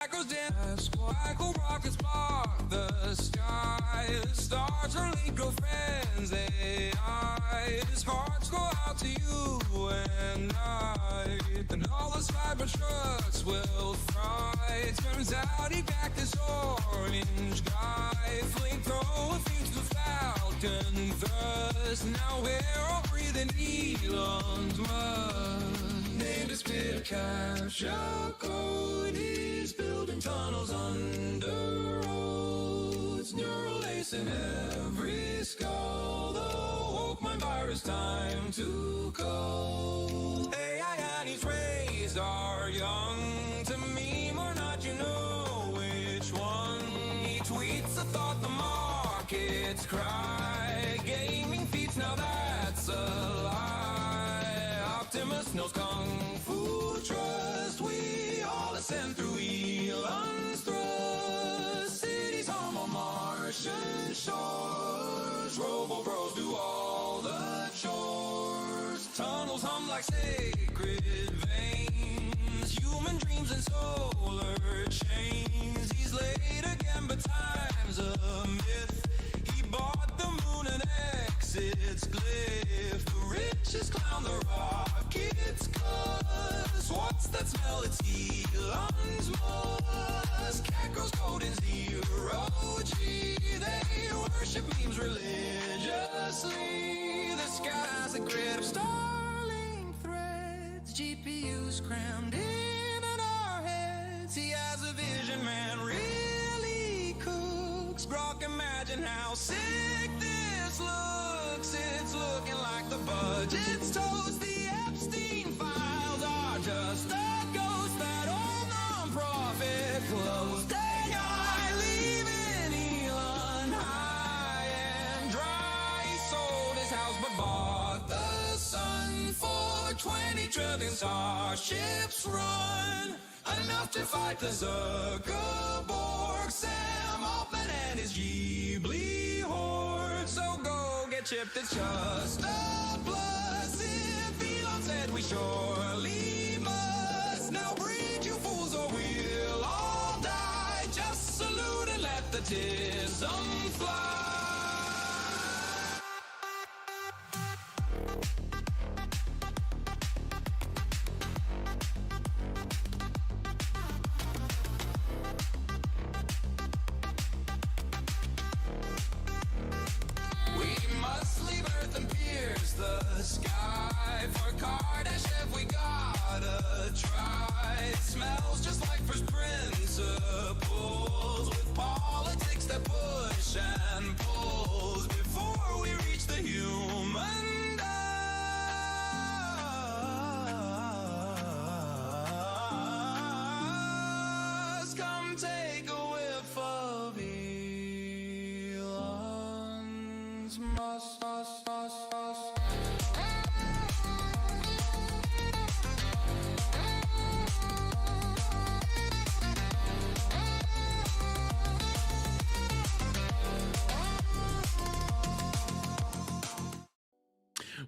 light goes dim. Sparkle rockets spark the sky. Stars are legal friends. AI's hearts go out to you and I. And all the Cybertrucks will fry. Turns out he backed this orange guy. Flamethrower feeds the Falcon thrust. Now we're all breathing Elon's mud. Named his pit capture code. He's building tunnels under roads. Neural lace in every skull. The woke mind virus time to go. AI and his rays are young. To meme or not, you know which one. He tweets a thought, the markets cry. Gaming feats, now that's a lie. Optimus knows kung fu trust. We all ascend through Elon's thrust. Cities home on Martian shores. Robo bros do all the chores. Tunnels hum like sacred veins. Human dreams and solar chains. He's late again, but time's a myth. He bought the moon and exits glyph. The richest clown, the rocket's cuss. What's that smell? It's Elon's Musk. Cat grows code in zero G. They worship memes religiously. The sky's a grid of Starlink threads. GPUs crammed in our heads. He has a vision, man, really cooks. Brock, imagine how sick this looks. It's looking like the budget's toast. The Epstein files are just a ghost. That old non-profit closed. AI leaving Elon high and dry. He sold his house but bought the sun for 20 trillion. Starships run enough to fight the Zuckerberg, Sam Altman and his Ghibli horde. So go get chipped, it's just a plus. If Elon said we surely must. Now breed, you fools, or we'll all die. Just salute and let the tism fly. The sky for Kardashev, we gotta try. It smells just like first principles, with politics that push and pulls before we reach the human dust. Come take a whiff of Elon's must.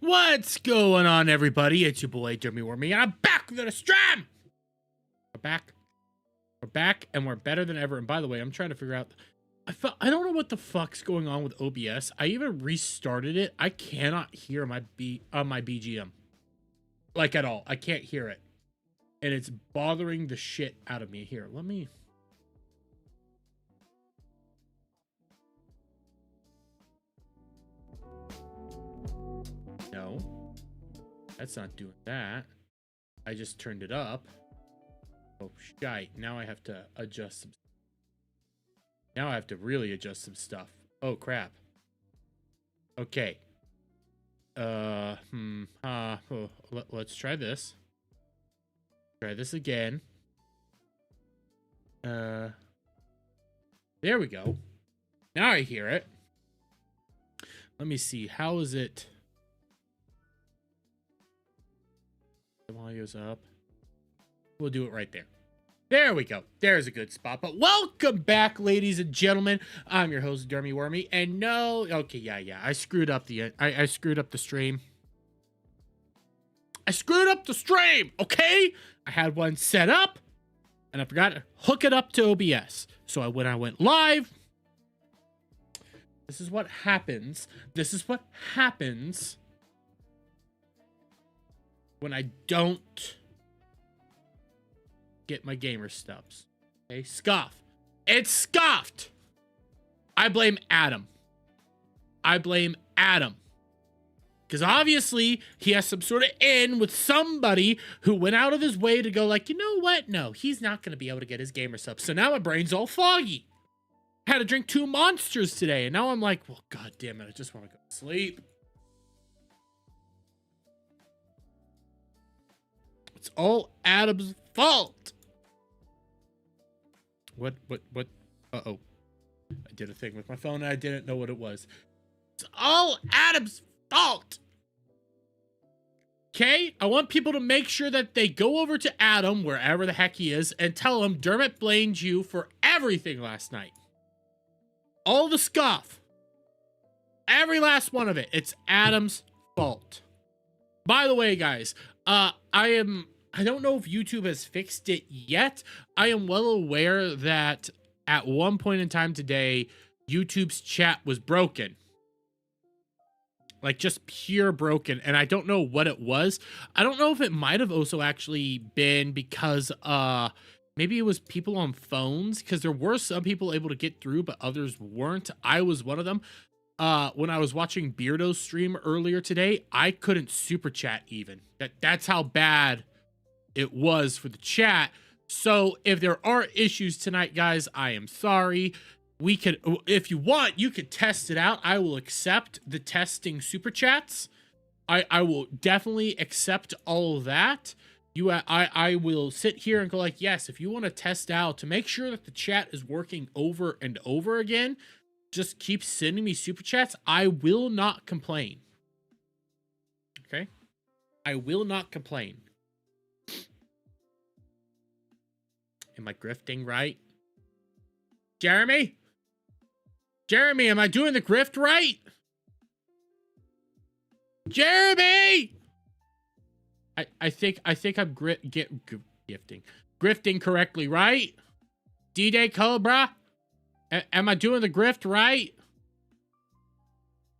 What's going on, everybody? It's your boy, Jeremy Wormy, and I'm back with a stream! We're back, and we're better than ever. And by the way, I'm trying to figure out... I don't know what the fuck's going on with OBS. I even restarted it. I cannot hear my BGM. Like, at all. I can't hear it. And it's bothering the shit out of me. Here, let me... No, that's not doing that. I just turned it up. Oh, shite. Now I have to adjust some. Now I have to really adjust some stuff. Oh, crap. Okay. Let's try this. Try this again. There we go. Now I hear it. Let me see. How is it? The audio's up. We'll do it right there. There we go. There's a good spot. But welcome back, ladies and gentlemen. I'm your host, Jeremy Wormy. And no, okay, yeah. I screwed up the I screwed up the stream. I screwed up the stream, okay? I had one set up. and I forgot to hook it up to OBS. So when I went live, this is what happens. This is what happens when I don't get my gamer stubs. Okay, scoff. It's scoffed. I blame Adam. I blame Adam. Because obviously he has some sort of in with somebody who went out of his way to go like, you know what? No, he's not going to be able to get his gamer subs. So now my brain's all foggy. Had to drink 2 monsters today. And now I'm like, well, God damn it. I just want to go to sleep. It's all Adam's fault. What? Uh-oh. I did a thing with my phone and I didn't know what it was. It's all Adam's fault. Okay? I want people to make sure that they go over to Adam, wherever the heck he is, and tell him Dermot blamed you for everything last night. All the scuff. Every last one of it. It's Adam's fault. By the way, guys, I don't know if YouTube has fixed it yet. I am well aware that at one point in time today, YouTube's chat was broken. Like, just pure broken. And I don't know what it was. I don't know if it might have also actually been because, maybe it was people on phones. Because there were some people able to get through, but others weren't. I was one of them. When I was watching Beardo's stream earlier today, I couldn't super chat even. That's how bad it was for the chat. So if there are issues tonight, guys, I am sorry. We could, if you want, you could test it out. I will accept the testing super chats. I will definitely accept all of that. I will sit here and go like, yes, if you want to test out to make sure that the chat is working over and over again, just keep sending me super chats. I will not complain. Okay? I will not complain. Am I grifting right? Jeremy? Jeremy, am I doing the grift right? Jeremy! I think I'm grifting correctly, right? D-Day Cobra? Am I doing the grift right?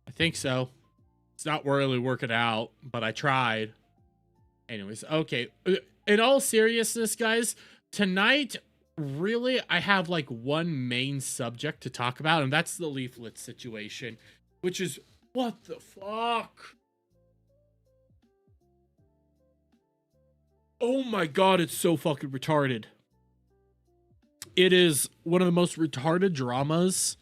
I think so. It's not really working out, but I tried. Anyways, okay. In all seriousness, guys, tonight, really, I have like one main subject to talk about, and that's the leaflet situation, which is, what the fuck? Oh my God, it's so fucking retarded. It is one of the most retarded dramas.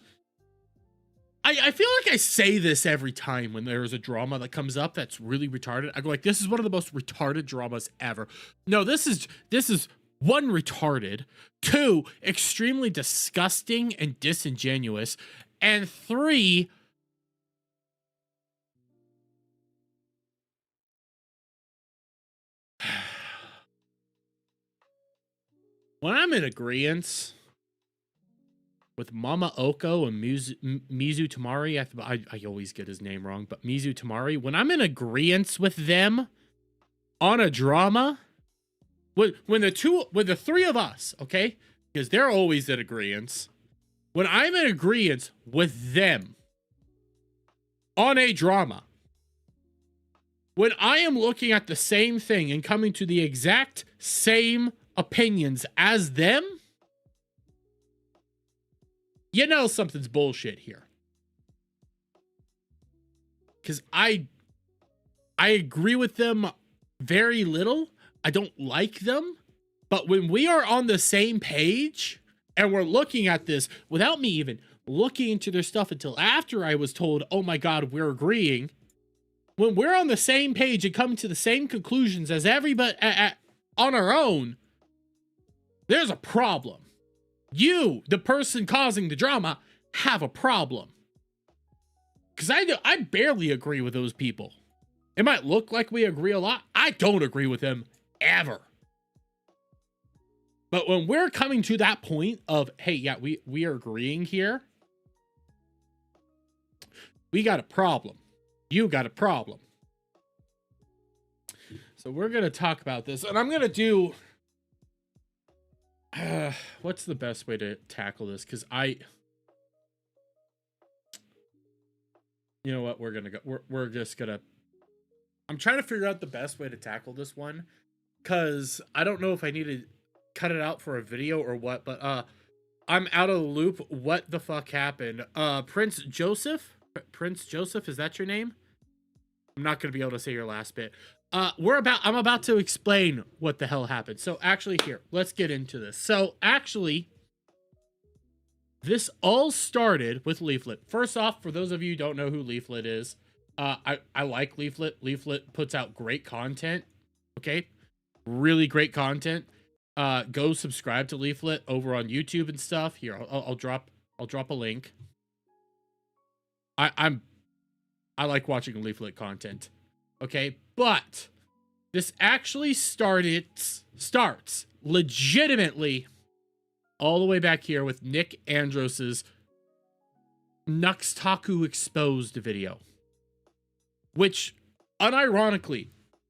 I feel like I say this every time when there's a drama that comes up that's really retarded. I go like, this is one of the most retarded dramas ever. No, this is 1, retarded, 2, extremely disgusting and disingenuous, and 3, when I'm in agreeance with Mama Oko and Mizu Tamari, I always get his name wrong, but Mizu Tamari, when I'm in agreeance with them on a drama, when the 3 of us, okay, because they're always in agreeance, when I'm in agreeance with them on a drama, when I am looking at the same thing and coming to the exact same opinions as them, you know something's bullshit here. Because I agree with them very little. I don't like them. But when we are on the same page and we're looking at this without me even looking into their stuff until after I was told, oh my God, we're agreeing. When we're on the same page and coming to the same conclusions as everybody on our own, there's a problem. You, the person causing the drama, have a problem. Because I barely agree with those people. It might look like we agree a lot. I don't agree with them ever. But when we're coming to that point of, hey, yeah, we are agreeing here, we got a problem. You got a problem. So we're going to talk about this. And I'm going to do What's the best way to tackle this? Because you know what, we're gonna go. We're just gonna. I'm trying to figure out the best way to tackle this one, because I don't know if I need to cut it out for a video or what. But I'm out of the loop. What the fuck happened? Prince Joseph, is that your name? I'm not gonna be able to say your last bit. I'm about to explain what the hell happened. So actually, here, let's get into this. So actually, this all started with Leaflit. First off, for those of you who don't know who Leaflit is, I like Leaflit. Leaflit puts out great content. Okay, really great content. Go subscribe to Leaflit over on YouTube and stuff. Here, I'll drop a link. I like watching Leaflit content. Okay, but this actually starts legitimately all the way back here with Nick Andros's Nuxtaku Exposed video, which, unironically,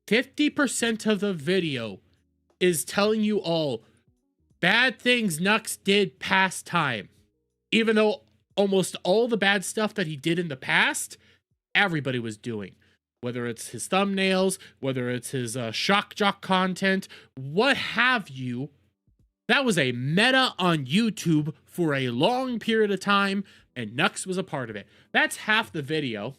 50% of the video is telling you all bad things Nux did past time, even though almost all the bad stuff that he did in the past, everybody was doing. Whether it's his thumbnails, whether it's his shock jock content, what have you. That was a meta on YouTube for a long period of time, and Nux was a part of it. That's half the video.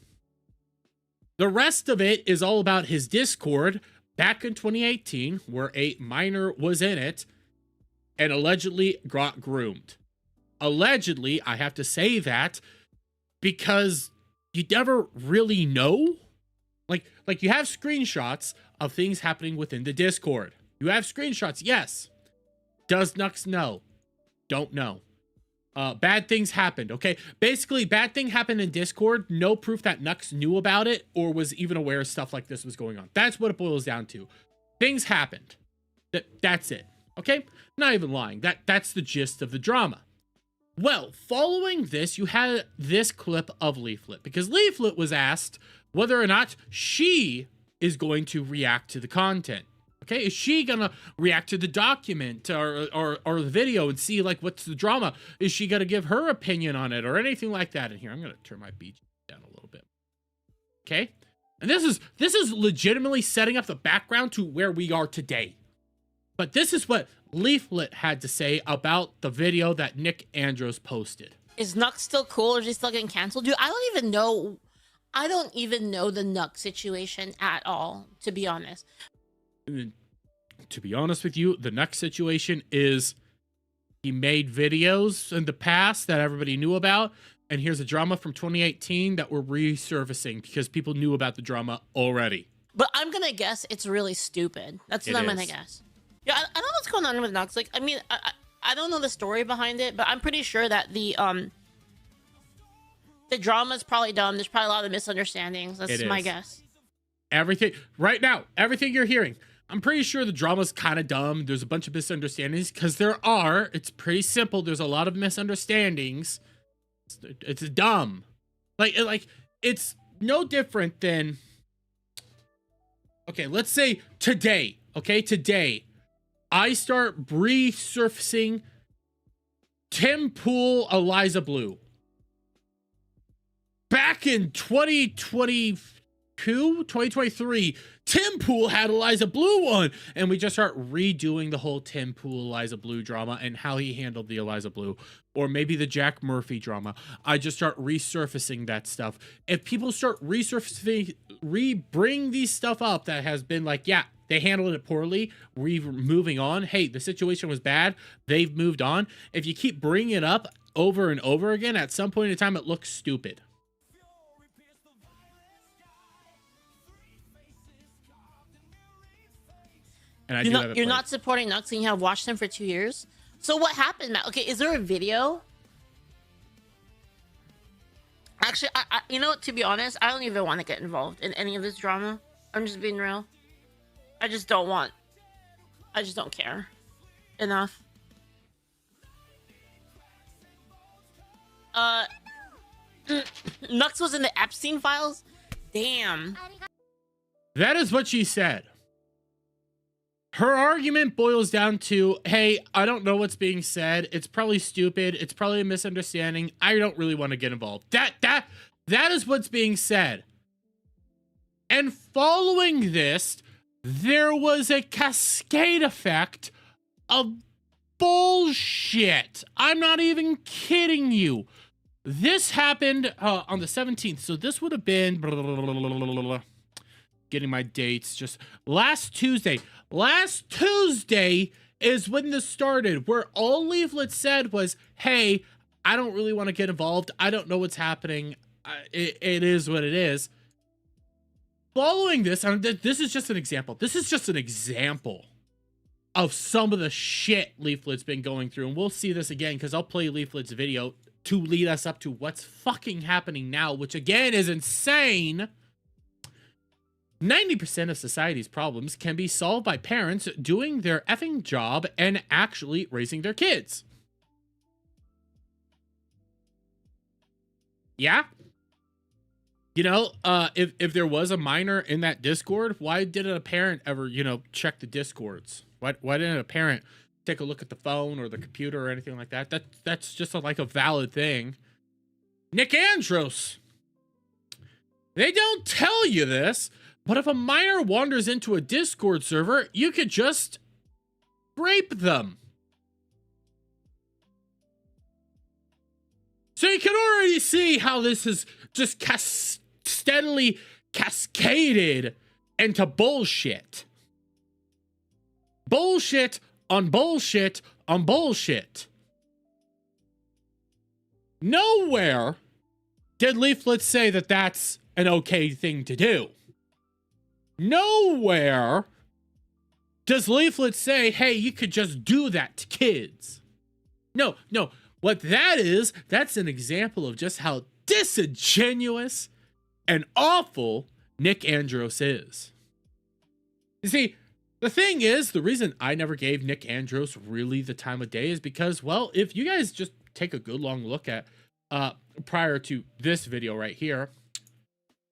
The rest of it is all about his Discord back in 2018, where a minor was in it and allegedly got groomed. Allegedly, I have to say that because you never really know. Like you have screenshots of things happening within the Discord. You have screenshots, yes. Does Nux know? Don't know. Bad things happened, okay? Basically, bad thing happened in Discord. No proof that Nux knew about it or was even aware stuff like this was going on. That's what it boils down to. Things happened. That's it, okay? Not even lying. That's the gist of the drama. Well, following this, you had this clip of Leaflit, because Leaflit was asked whether or not she is going to react to the content. Okay, is she gonna react to the document or the video and see like what's the drama? Is she gonna give her opinion on it or anything like that? And here, I'm gonna turn my BG down a little bit. Okay, and this is legitimately setting up the background to where we are today. But this is what Leaflit had to say about the video that Nick Andros posted. Is Nux still cool or is he still getting canceled? Dude, I don't even know the Nux situation at all, to be honest. To be honest with you, the Nux situation is he made videos in the past that everybody knew about, and here's a drama from 2018 that we're resurfacing because people knew about the drama already. But I'm gonna guess it's really stupid. That's what I'm gonna guess. Yeah, I don't know what's going on with Nux. Like, I mean, I don't know the story behind it, but I'm pretty sure that the drama's probably dumb. There's probably a lot of misunderstandings. That's my guess. Everything right now, everything you're hearing, I'm pretty sure the drama's kind of dumb. There's a bunch of misunderstandings because there are. It's pretty simple. There's a lot of misunderstandings. It's dumb. Like it's no different than. Okay, let's say today. Okay, today, I start resurfacing Tim Pool, Eliza Blue. Back in 2023, Tim Pool had Eliza Blue on, and we just start redoing the whole Tim Pool, Eliza Blue drama and how he handled the Eliza Blue, or maybe the Jack Murphy drama. I just start resurfacing that stuff. If people start resurfacing, bring these stuff up that has been like, yeah, they handled it poorly, we're moving on. Hey, the situation was bad. They've moved on. If you keep bringing it up over and over again, at some point in time, it looks stupid. And you're not supporting Nux and you have watched him for 2 years. So what happened, Matt? Okay, is there a video? Actually, I you know what, to be honest, I don't even want to get involved in any of this drama. I'm just being real. I just don't care enough. Nux was in the Epstein files? Damn. That is what she said. Her argument boils down to, hey, I don't know what's being said. It's probably stupid. It's probably a misunderstanding. I don't really want to get involved. That is what's being said. And following this, there was a cascade effect of bullshit. I'm not even kidding you. This happened on the 17th. So this would have been getting my dates just last Tuesday. Last Tuesday is when this started, where all Leaflet said was, hey, I don't really want to get involved. I don't know what's happening. It is what it is. Following this, and this is just an example. This is just an example of some of the shit Leaflet's been going through. And we'll see this again because I'll play Leaflet's video to lead us up to what's fucking happening now, which again is insane. 90% of society's problems can be solved by parents doing their effing job and actually raising their kids. Yeah? You know, if there was a minor in that Discord, why didn't a parent ever, you know, check the Discords? Why didn't a parent take a look at the phone or the computer or anything like that? That's just like a valid thing. Nick Andros. They don't tell you this, but if a minor wanders into a Discord server, you could just rape them. So you can already see how this is just steadily cascaded into bullshit. Bullshit on bullshit on bullshit. Nowhere did Leaflet say that that's an okay thing to do. Nowhere does Leaflet say, hey, you could just do that to kids. No. What that is, that's an example of just how disingenuous and awful Nick Andros is. You see, the thing is, the reason I never gave Nick Andros really the time of day is because, well, if you guys just take a good long look at prior to this video right here,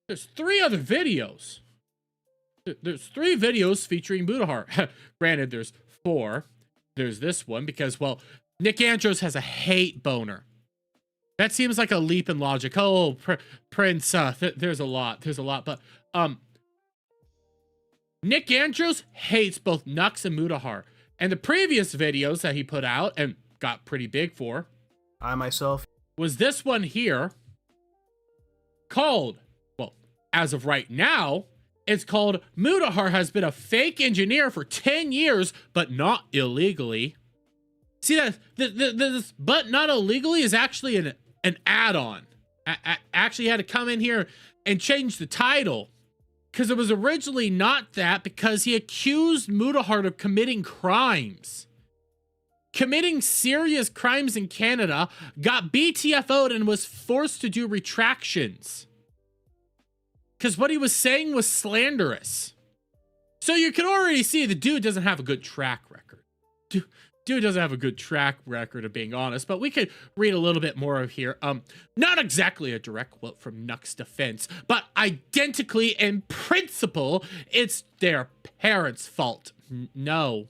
there's 3 other videos. There's 3 videos featuring Budahar. Granted, there's 4. There's this one because, well, Nick Andros has a hate boner. That seems like a leap in logic. Oh, Prince, there's a lot, but Nick Andros hates both Nux and Mudahar. And the previous videos that he put out and got pretty big for, I myself, was this one here called, well, as of right now, it's called Mudahar has been a fake engineer for 10 years, but not illegally. See that this but not illegally is actually an add-on. I actually had to come in here and change the title because it was originally not that, because he accused Mudahar of committing crimes. Committing serious crimes in Canada, got BTFO'd and was forced to do retractions. Because what he was saying was slanderous. So you can already see the dude doesn't have a good track record. Dude doesn't have a good track record of being honest, but we could read a little bit more of here. Not exactly a direct quote from Nuck's defense, but identically in principle, it's their parents' fault. No,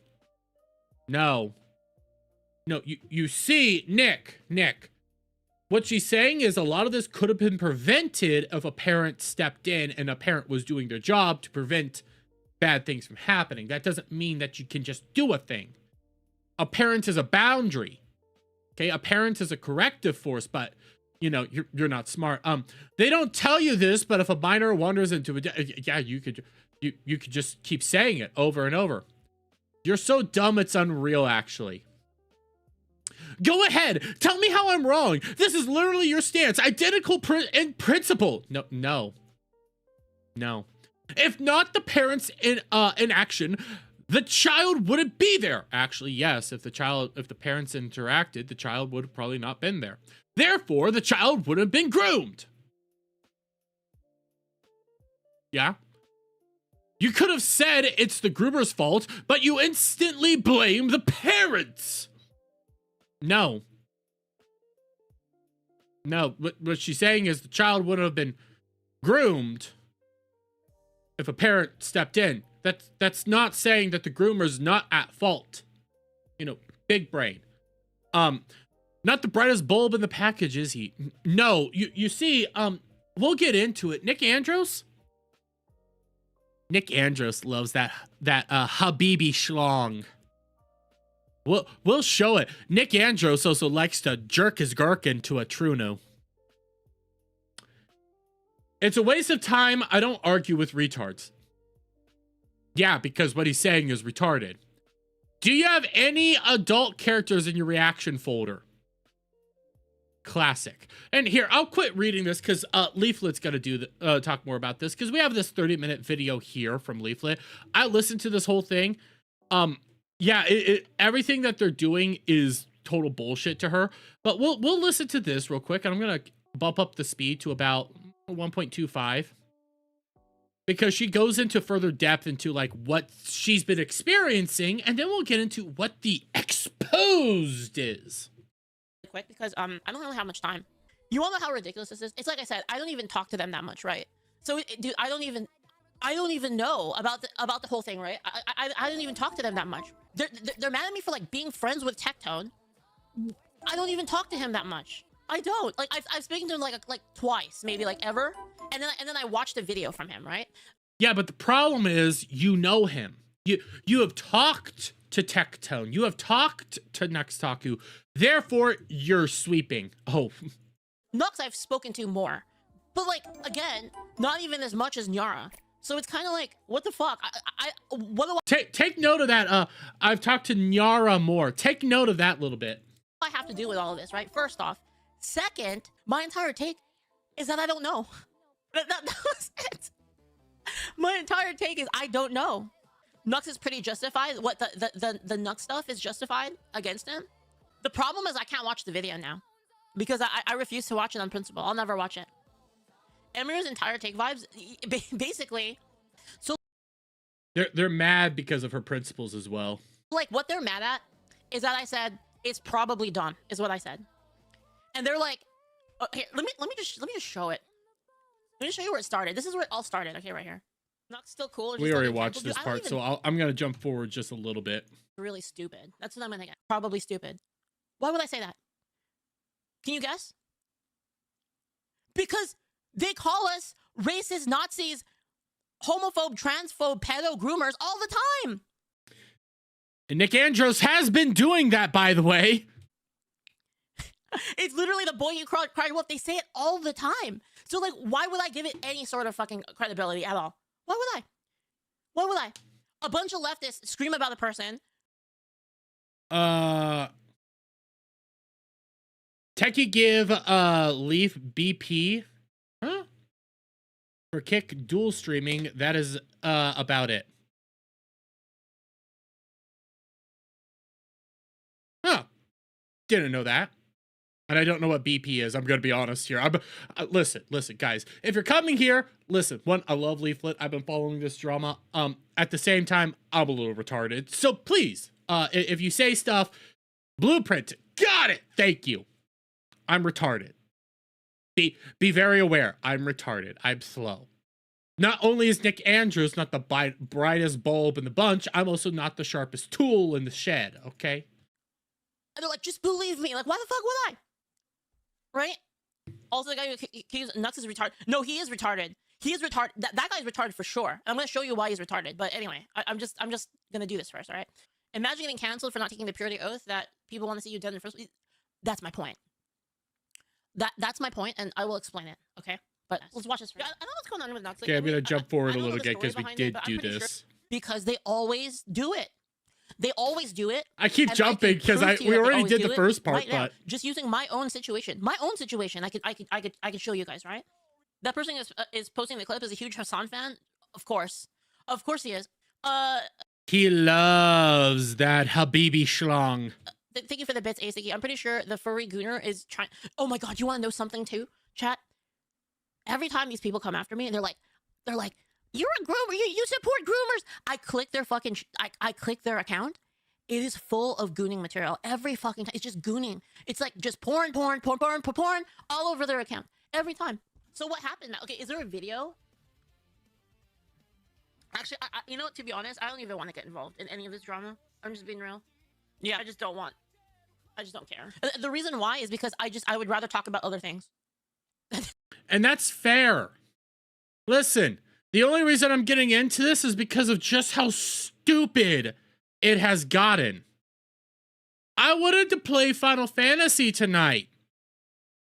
you see, Nick, what she's saying is a lot of this could have been prevented if a parent stepped in and a parent was doing their job to prevent bad things from happening. That doesn't mean that you can just do a thing. A parent is a boundary. Okay, a parent is a corrective force, but you know, you're not smart. They don't tell you this, but if a minor wanders into a you could just keep saying it over and over. You're so dumb it's unreal, actually. Go ahead, tell me how I'm wrong. This is literally your stance, identical in principle. No. If not the parents in action, the child wouldn't be there. Actually, yes, if the parents interacted, the child would have probably not been there. Therefore, the child would have been groomed. Yeah? You could have said it's the groomer's fault, but you instantly blame the parents. No. What she's saying is the child wouldn't have been groomed if a parent stepped in. That's not saying that the groomer's not at fault. You know, big brain. Not the brightest bulb in the package, is he? No, you see, we'll get into it. Nick Andros loves that Habibi schlong. We'll show it. Nick Andros also likes to jerk his gherkin to a Truno. It's a waste of time. I don't argue with retards. Yeah, because what he's saying is retarded. Do you have any adult characters in your reaction folder? Classic. And here, I'll quit reading this because Leaflet's going to talk more about this, because we have this 30-minute video here from Leaflet. I listened to this whole thing. Yeah, everything that they're doing is total bullshit to her. But we'll listen to this real quick, and I'm going to bump up the speed to about 1.25. Because she goes into further depth into like what she's been experiencing, and then we'll get into what the exposed is. Quick, because I don't really have much time. You all know how ridiculous this is. It's like I said, I don't even talk to them that much, right? So, dude, I don't even know about the whole thing, right? I don't even talk to them that much. They're mad at me for like being friends with Tectone. I don't even talk to him that much. I don't. Like I've spoken to him like twice, maybe like ever. And then I watched a video from him, right? Yeah, but the problem is you know him. You have talked to Tectone. You have talked to Nextaku. Therefore, you're sweeping. Oh. Nux I've spoken to more. But like, again, not even as much as Nyara. So it's kind of like, what the fuck? What do I... Take note of that. I've talked to Nyara more. Take note of that little bit. What I have to do with all of this, right? First off. Second, my entire take is that I don't know. That was it. My entire take is I don't know. Nux is pretty justified. What the Nux stuff is justified against him. The problem is I can't watch the video now because I refuse to watch it on principle. I'll never watch it. Emir's entire take vibes, basically. So they're mad because of her principles as well. Like what they're mad at is that I said it's probably done. Is what I said. And they're like, oh, here, let me just show it. Let me show you where it started. This is where it all started. Okay, right here. Not still cool. We already watched this part, so I'm gonna jump forward just a little bit. Really stupid. That's what I'm gonna get. Probably stupid. Why would I say that? Can you guess? Because they call us racist, Nazis, homophobe, transphobe, pedo, groomers all the time. And Nick Andros has been doing that, by the way. It's literally the boy you cried wolf. They say it all the time. So, like, why would I give it any sort of fucking credibility at all? Why would I? Why would I? A bunch of leftists scream about a person. Techie give Leaf BP, huh? For kick dual streaming. That is about it. Huh. Didn't know that. And I don't know what BP is. I'm going to be honest here. Listen, guys. If you're coming here, listen. One, I love Leaflet. I've been following this drama. At the same time, I'm a little retarded. So please, if you say stuff, blueprint it. Got it. Thank you. I'm retarded. Be very aware. I'm retarded. I'm slow. Not only is Nick Andrews not the brightest bulb in the bunch, I'm also not the sharpest tool in the shed, okay? And they're like, just believe me. Like, why the fuck would I? Right? Also, the guy who accused Nux is retarded. No, he is retarded. He is retarded. That guy's retarded for sure. And I'm going to show you why he's retarded. But anyway, I'm just going to do this first, all right? Imagine getting canceled for not taking the purity oath that people want to see you dead in the first place. That's my point. That's my point, and I will explain it, okay? But let's watch this first. I don't know what's going on with Nux. Okay, I'm going to jump forward a little bit because we did do this. Because they always do it. They always do it. I keep jumping because we already did the first part, right but just using my own situation. I could show you guys, right? That person is posting the clip is a huge Hassan fan. Of course he is. He loves that Habibi schlong. Thank you for the bits, Asiki. I'm pretty sure the furry gooner is trying. Oh my god, you want to know something too, chat? Every time these people come after me and they're like, you're a groomer. You support groomers. I click their fucking. I click their account. It is full of gooning material every fucking time. It's just gooning. It's like just porn all over their account every time. So what happened now? Okay, is there a video? Actually, you know what? To be honest, I don't even want to get involved in any of this drama. I'm just being real. Yeah, I just don't want. I just don't care. The reason why is because I would rather talk about other things. And that's fair. Listen, the only reason I'm getting into this is because of just how stupid it has gotten. I wanted to play Final Fantasy tonight.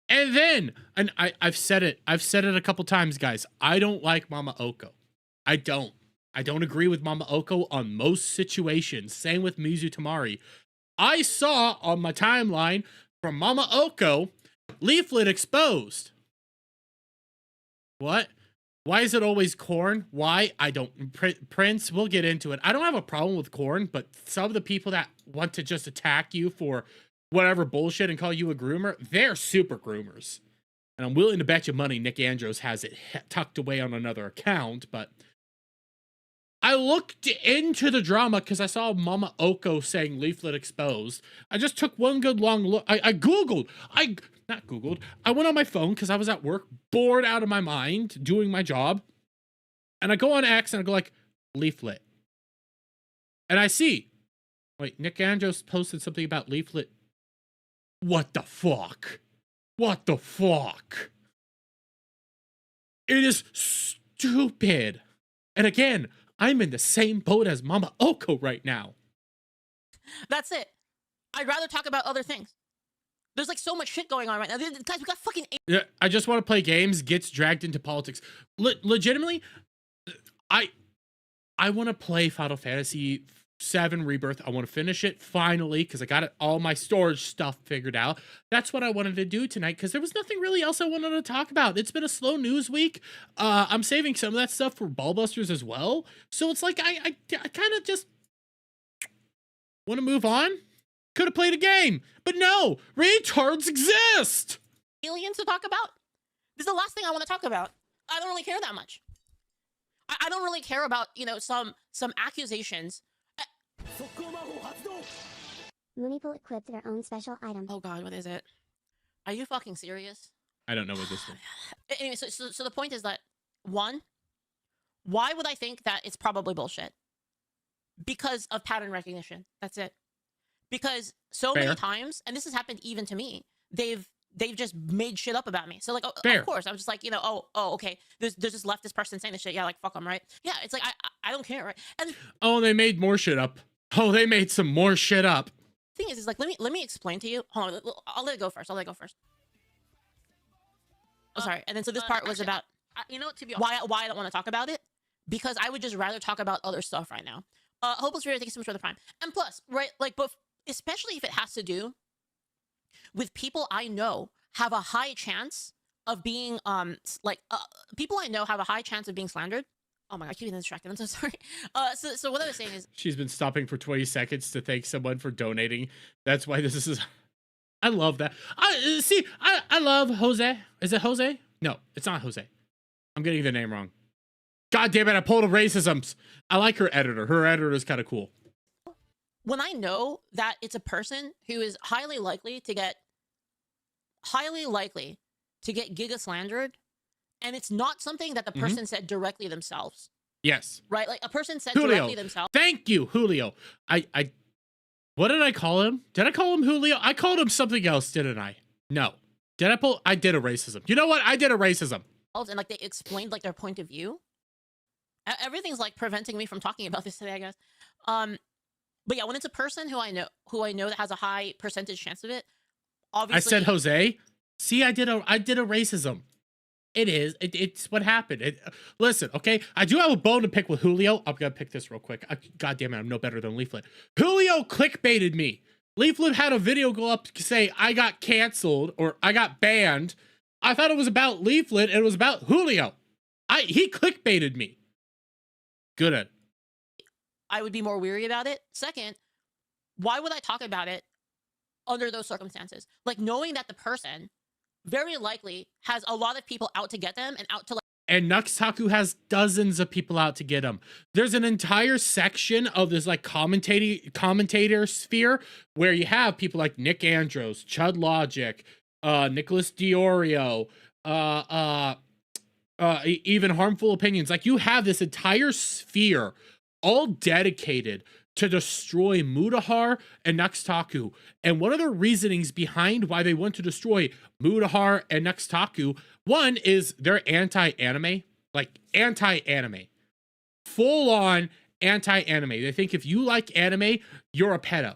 And then, and I've said it a couple times, guys. I don't like Mama Oko. I don't agree with Mama Oko on most situations. Same with Mizu Tamari. I saw on my timeline from Mama Oko, Leaflet exposed. What? Why is it always corn? Why? I don't. Prince, we'll get into it. I don't have a problem with corn, but some of the people that want to just attack you for whatever bullshit and call you a groomer, they're super groomers. And I'm willing to bet you money Nick Andros has it tucked away on another account, but I looked into the drama because I saw Mama Oko saying Leaflet exposed. I just took one good long look. I went on my phone because I was at work, bored out of my mind, doing my job. And I go on X and I go like, Leaflet. And I see, wait, Nick Andros posted something about Leaflet. What the fuck? What the fuck? It is stupid. And again, I'm in the same boat as Mama Oko right now. That's it. I'd rather talk about other things. There's like so much shit going on right now. Guys, we got fucking... Yeah, I just want to play games, gets dragged into politics. Legitimately, I want to play Final Fantasy VII Rebirth. I want to finish it finally because I got all my storage stuff figured out. That's what I wanted to do tonight because there was nothing really else I wanted to talk about. It's been a slow news week. I'm saving some of that stuff for Ballbusters as well. So it's like I kind of just want to move on. Could have played a game, but no, retards exist. Aliens to talk about. This is the last thing I want to talk about. I don't really care that much. I don't really care about, you know, some accusations. Mooneypool equipped their own special item. Oh god, what is it? Are you fucking serious? I don't know what this is. Anyway, so the point is that, one, why would I think that it's probably bullshit? Because of pattern recognition. That's it. Because so Fair. many times, and this has happened even to me, they've just made shit up about me. So like, of course, I'm just like, you know, oh, okay. There's this leftist person saying this shit. Yeah, like fuck them, right? Yeah, it's like I don't care, right? And oh, they made more shit up. Oh, they made some more shit up. Thing is like, let me explain to you. Hold on, I'll let it go first. Oh, sorry. And then so this part was about, you know, to be honest, why I don't want to talk about it, because I would just rather talk about other stuff right now. Hopeless Spirit takes so much of the prime, and plus, right, like, but especially if it has to do with people I know have a high chance of being people I know have a high chance of being slandered. Oh my god, I keep getting distracted. I'm so sorry. So what I was saying is, she's been stopping for 20 seconds to thank someone for donating. That's why this is. I love that. I love Jose. Is it Jose? No, it's not Jose. I'm getting the name wrong. God damn it! I pulled a racisms. I like her editor. Her editor is kind of cool. When I know that it's a person who is highly likely to get giga slandered, and it's not something that the person said directly themselves. Yes. Right? Like a person said Julio. directly themselves. Thank you, Julio. What did I call him? Did I call him Julio? I called him something else, didn't I? No. I did a racism. You know what? I did a racism. And like they explained like their point of view. Everything's like preventing me from talking about this today, I guess. But yeah, when it's a person who I know that has a high percentage chance of it, obviously. I said Jose. See, I did a racism. It's what happened. Listen, okay, I do have a bone to pick with Julio. I'm gonna pick this real quick. God damn it, I'm no better than Leaflet. Julio clickbaited me. Leaflet had a video go up to say I got canceled or I got banned. I thought it was about Leaflet and it was about Julio. He clickbaited me. Good at. I would be more weary about it. Second, why would I talk about it under those circumstances? Like knowing that the person very likely has a lot of people out to get them and out to like. And Nuxtaku has dozens of people out to get him. There's an entire section of this like commentator sphere where you have people like Nick Andros, Chud Logic, Nicholas Diorio, even harmful opinions. Like, you have this entire sphere all dedicated to destroy Mutahar and Nuxtaku. And one of the reasonings behind why they want to destroy Mutahar and Nuxtaku, one is they're anti-anime, like anti-anime, full-on anti-anime. They think if you like anime, you're a pedo.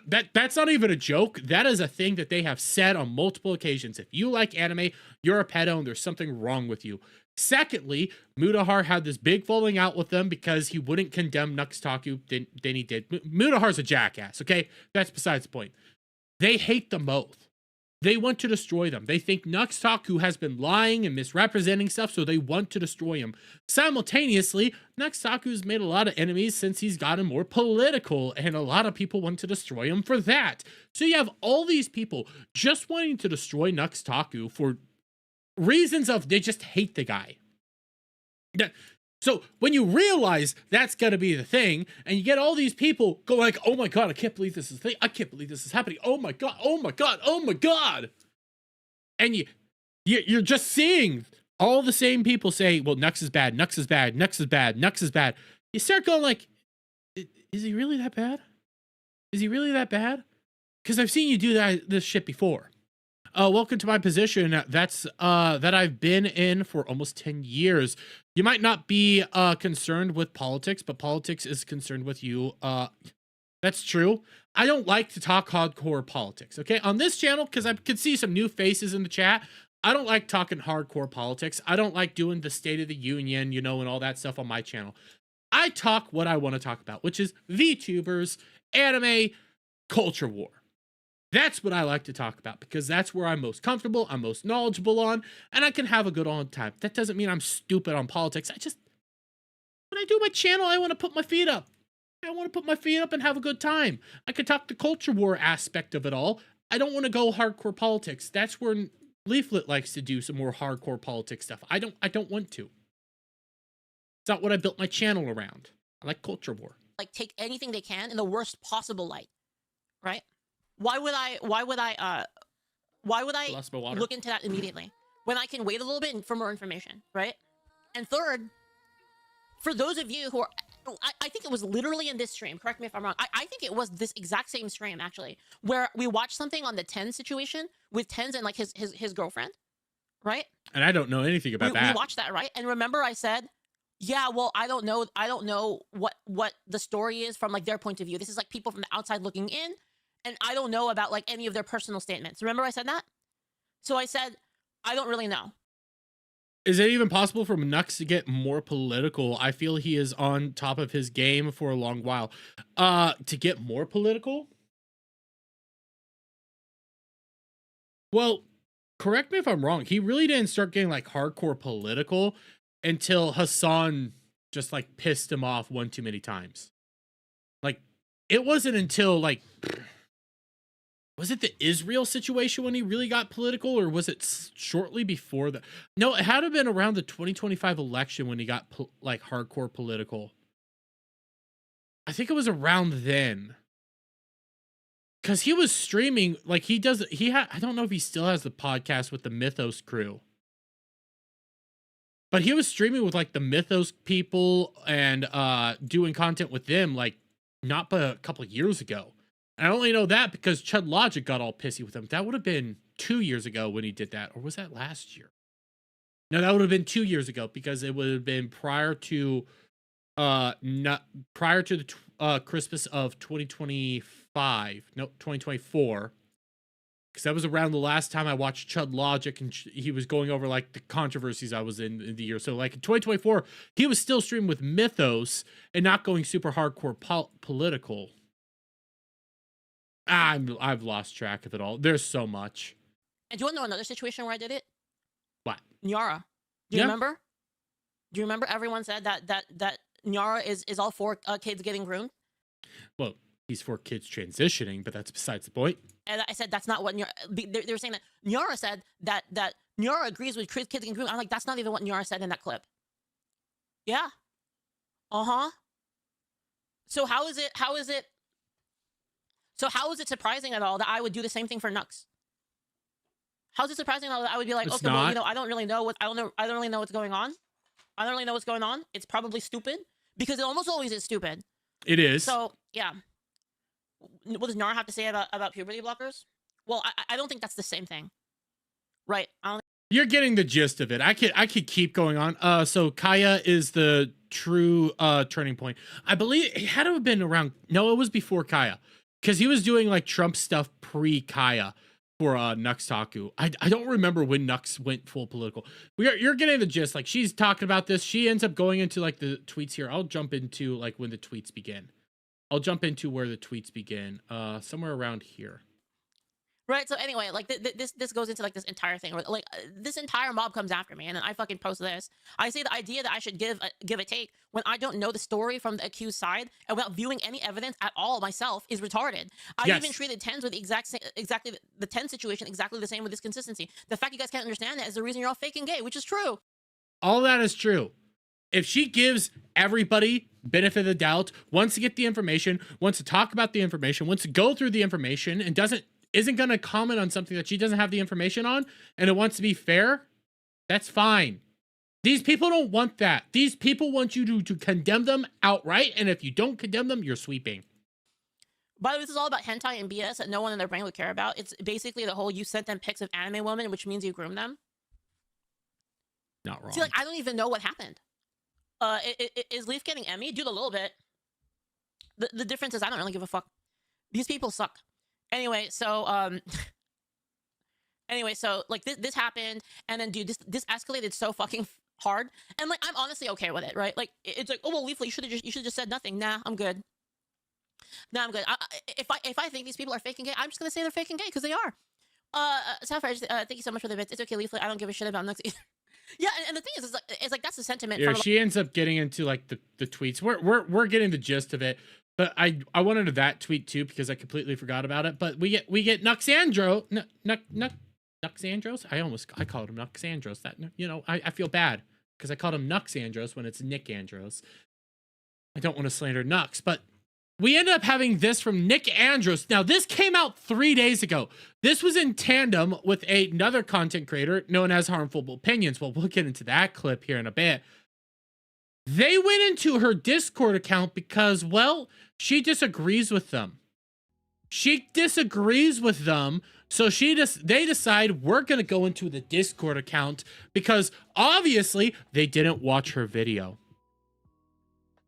That's not even a joke. That is a thing that they have said on multiple occasions. If you like anime, you're a pedo and there's something wrong with you. Secondly, Mutahar had this big falling out with them because he wouldn't condemn Nuxtaku. Then he did. Mutahar's a jackass, okay? That's besides the point. They hate them both. They want to destroy them. They think Nuxtaku has been lying and misrepresenting stuff, so they want to destroy him. Simultaneously, Nuxtaku's made a lot of enemies since he's gotten more political, and a lot of people want to destroy him for that. So you have all these people just wanting to destroy Nuxtaku for reasons of they just hate the guy. So when you realize that's going to be the thing, and you get all these people go like, oh my God, I can't believe this is the thing. I can't believe this is happening. Oh my God, oh my God, oh my God. And you're just seeing all the same people say, well, Nux is bad, Nux is bad, Nux is bad, Nux is bad. You start going like, is he really that bad? Is he really that bad? Because I've seen you do this shit before. Welcome to my position that I've been in for almost 10 years. You might not be concerned with politics, but politics is concerned with you. That's true. I don't like to talk hardcore politics, okay? On this channel, because I could see some new faces in the chat, I don't like talking hardcore politics. I don't like doing the State of the Union, you know, and all that stuff on my channel. I talk what I want to talk about, which is VTubers, anime, culture war. That's what I like to talk about because that's where I'm most comfortable, I'm most knowledgeable on, and I can have a good old time. That doesn't mean I'm stupid on politics. When I do my channel, I want to put my feet up. I want to put my feet up and have a good time. I could talk the culture war aspect of it all. I don't want to go hardcore politics. That's where Leaflit likes to do some more hardcore politics stuff. I don't want to. It's not what I built my channel around. I like culture war. Like, take anything they can in the worst possible light, right? Why would I look into that immediately when I can wait a little bit for more information, right? And third, for those of you who are, I think it was literally in this stream, correct me if I'm wrong, I think it was this exact same stream actually, where we watched something on the Ten situation with Tens and like his girlfriend, right? And I don't know anything about that. We watched that, right? And remember I said, yeah, well, I don't know what the story is from like their point of view. This is like people from the outside looking in. And I don't know about like any of their personal statements. Remember I said that? So I said, I don't really know. Is it even possible for Nux to get more political? I feel he is on top of his game for a long while. To get more political? Well, correct me if I'm wrong. He really didn't start getting like hardcore political until Hassan just like pissed him off one too many times. Like, it wasn't until like... Was it the Israel situation when he really got political, or was it shortly before that? No, it had to have been around the 2025 election when he got like hardcore political. I think it was around then. Because he was streaming, like I don't know if he still has the podcast with the Mythos crew. But he was streaming with like the Mythos people and doing content with them like not but a couple of years ago. I only know that because Chud Logic got all pissy with him. That would have been 2 years ago when he did that. Or was that last year? No, that would have been 2 years ago because it would have been prior to the Christmas of 2025. No, 2024. Because that was around the last time I watched Chud Logic and he was going over like the controversies I was in the year. So like in 2024, he was still streaming with Mythos and not going super hardcore political. I've lost track of it all. There's so much. And do you want to know another situation where I did it? What? Nyara. Do you remember? Do you remember everyone said that Nyara is all for kids getting groomed? Well, he's for kids transitioning, but that's besides the point. And I said that's not what Nyara... They were saying that Nyara said that Nyara agrees with kids getting groomed. I'm like, that's not even what Nyara said in that clip. Yeah. Uh-huh. So how is it surprising at all that I would do the same thing for Nux? How's it surprising that I would be like, It's okay, well, not. I don't really know what's going on. I don't really know what's going on. It's probably stupid because it almost always is stupid. It is. So yeah, what does Nara have to say about puberty blockers? Well, I don't think that's the same thing, right? I don't. You're getting the gist of it. I could keep going on. So Kaya is the true turning point. I believe it had to have been around. No, it was before Kaya, because he was doing like Trump stuff pre Kaya for Nuxtaku. I don't remember when Nux went full political. You're getting the gist. Like, she's talking about this. She ends up going into like the tweets here. I'll jump into like when the tweets begin. I'll jump into where the tweets begin. Somewhere around here. Right. So anyway, like this goes into like this entire thing. Where, like this entire mob comes after me, and then I fucking post this. I say the idea that I should give a take when I don't know the story from the accused side and without viewing any evidence at all myself is retarded. I even treated tens with the exactly the 10 situation exactly the same with this consistency. The fact you guys can't understand that is the reason you're all fake and gay, which is true. All that is true. If she gives everybody benefit of the doubt, wants to get the information, wants to talk about the information, wants to go through the information, and isn't going to comment on something that she doesn't have the information on, and it wants to be fair, that's fine. These people don't want that. These people want you to condemn them outright, and if you don't condemn them, you're sweeping. By the way, this is all about hentai and BS that no one in their brain would care about. It's basically the whole you sent them pics of anime women, which means you groomed them. Not wrong. See, like, I don't even know what happened. Is Leaf getting Emmy? Dude, a little bit. The difference is I don't really give a fuck. These people suck. Anyway, so like this happened, and then dude, this escalated so fucking hard, and like I'm honestly okay with it, right? Like it's like, oh well, Leaflet, you should have just said nothing. Nah, I'm good. Nah, I'm good. If I think these people are fake and gay, I'm just gonna say they're fake and gay because they are. Sapphire, thank you so much for the bits. It's okay, Leaflet. I don't give a shit about Nux either. Yeah, and the thing is, it's like that's the sentiment. Yeah, she ends up getting into like the tweets. We're getting the gist of it. But I wanted to that tweet too because I completely forgot about it. But we get Nuxandros. I called him Nuxandros. That I feel bad because I called him Nuxandros when it's Nick Andros. I don't want to slander Nux, but we ended up having this from Nick Andros. Now this came out 3 days ago. This was in tandem with another content creator known as Harmful Opinions. Well, we'll get into that clip here in a bit. They went into her Discord account because, well, she disagrees with them. She disagrees with them, so they decide we're going to go into the Discord account because obviously they didn't watch her video.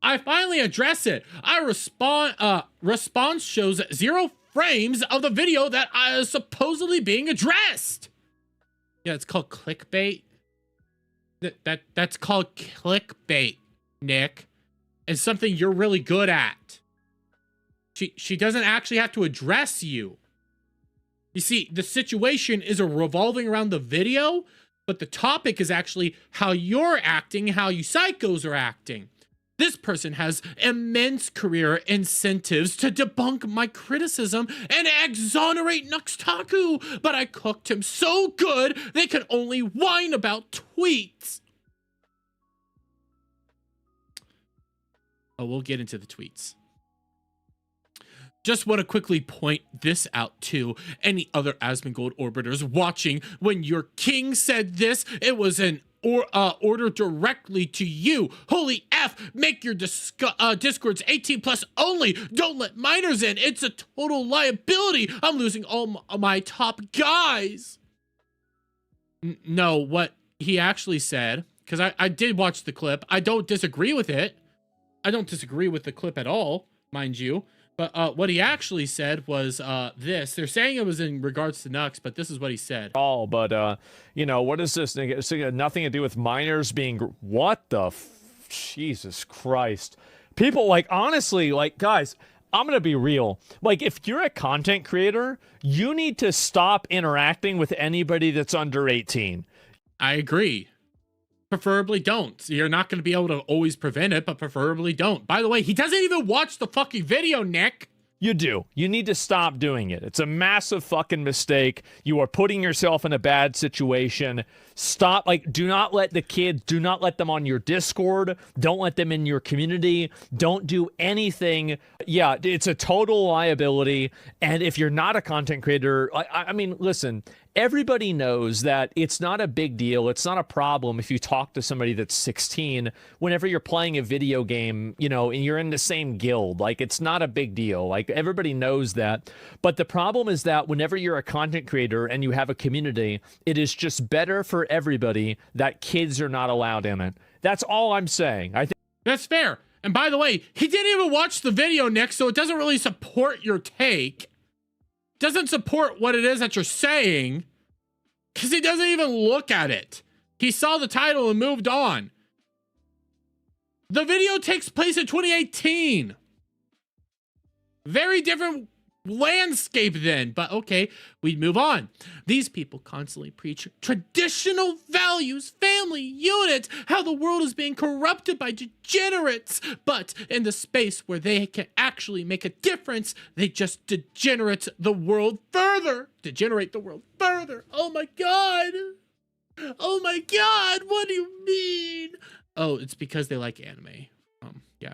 I finally address it. Response shows 0 frames of the video that is supposedly being addressed. Yeah, it's called clickbait. That's called clickbait, Nick. It's something you're really good at. She doesn't actually have to address you. You see, the situation is revolving around the video, but the topic is actually how you're acting, how you psychos are acting. This person has immense career incentives to debunk my criticism and exonerate Nuxtaku, but I cooked him so good they can only whine about tweets. Oh, we'll get into the tweets. Just want to quickly point this out to any other Asmongold orbiters watching. When your king said this, it was an order directly to you. Holy F, make your Discords 18 plus only. Don't let minors in. It's a total liability. I'm losing all my top guys. No, what he actually said, because I did watch the clip. I don't disagree with it. I don't disagree with the clip at all, mind you. But what he actually said was this. They're saying it was in regards to Nux, but this is what he said. But what is this? It's nothing to do with minors being... What the... Jesus Christ. People, like, honestly, like, guys, I'm gonna be real. Like, if you're a content creator, you need to stop interacting with anybody that's under 18. I agree. Preferably don't. You're not going to be able to always prevent it, but preferably don't. By the way, he doesn't even watch the fucking video, Nick. You do. You need to stop doing it. It's a massive fucking mistake. You are putting yourself in a bad situation. Stop. Like, do not let the kids, do not let them on your Discord. Don't let them in your community. Don't do anything. Yeah, it's a total liability. And if you're not a content creator, I mean, listen, everybody knows that it's not a big deal. It's not a problem if you talk to somebody that's 16 whenever you're playing a video game, you know, and you're in the same guild. Like, it's not a big deal. Like, everybody knows that. But the problem is that whenever you're a content creator and you have a community, it is just better for everybody that kids are not allowed in it. That's all I'm saying. I think That's fair. And by the way, he didn't even watch the video, Nick, so it doesn't really support your take. Doesn't support what it is that you're saying, because he doesn't even look at it. He saw the title and moved on. The video takes place in 2018. Very different landscape then, but okay, we move on. These people constantly preach traditional values, family, unit, how the world is being corrupted by degenerates, but in the space where they can actually make a difference, they just degenerate the world further. Degenerate the world further. Oh my God. Oh my God, what do you mean? Oh, it's because they like anime. Yeah.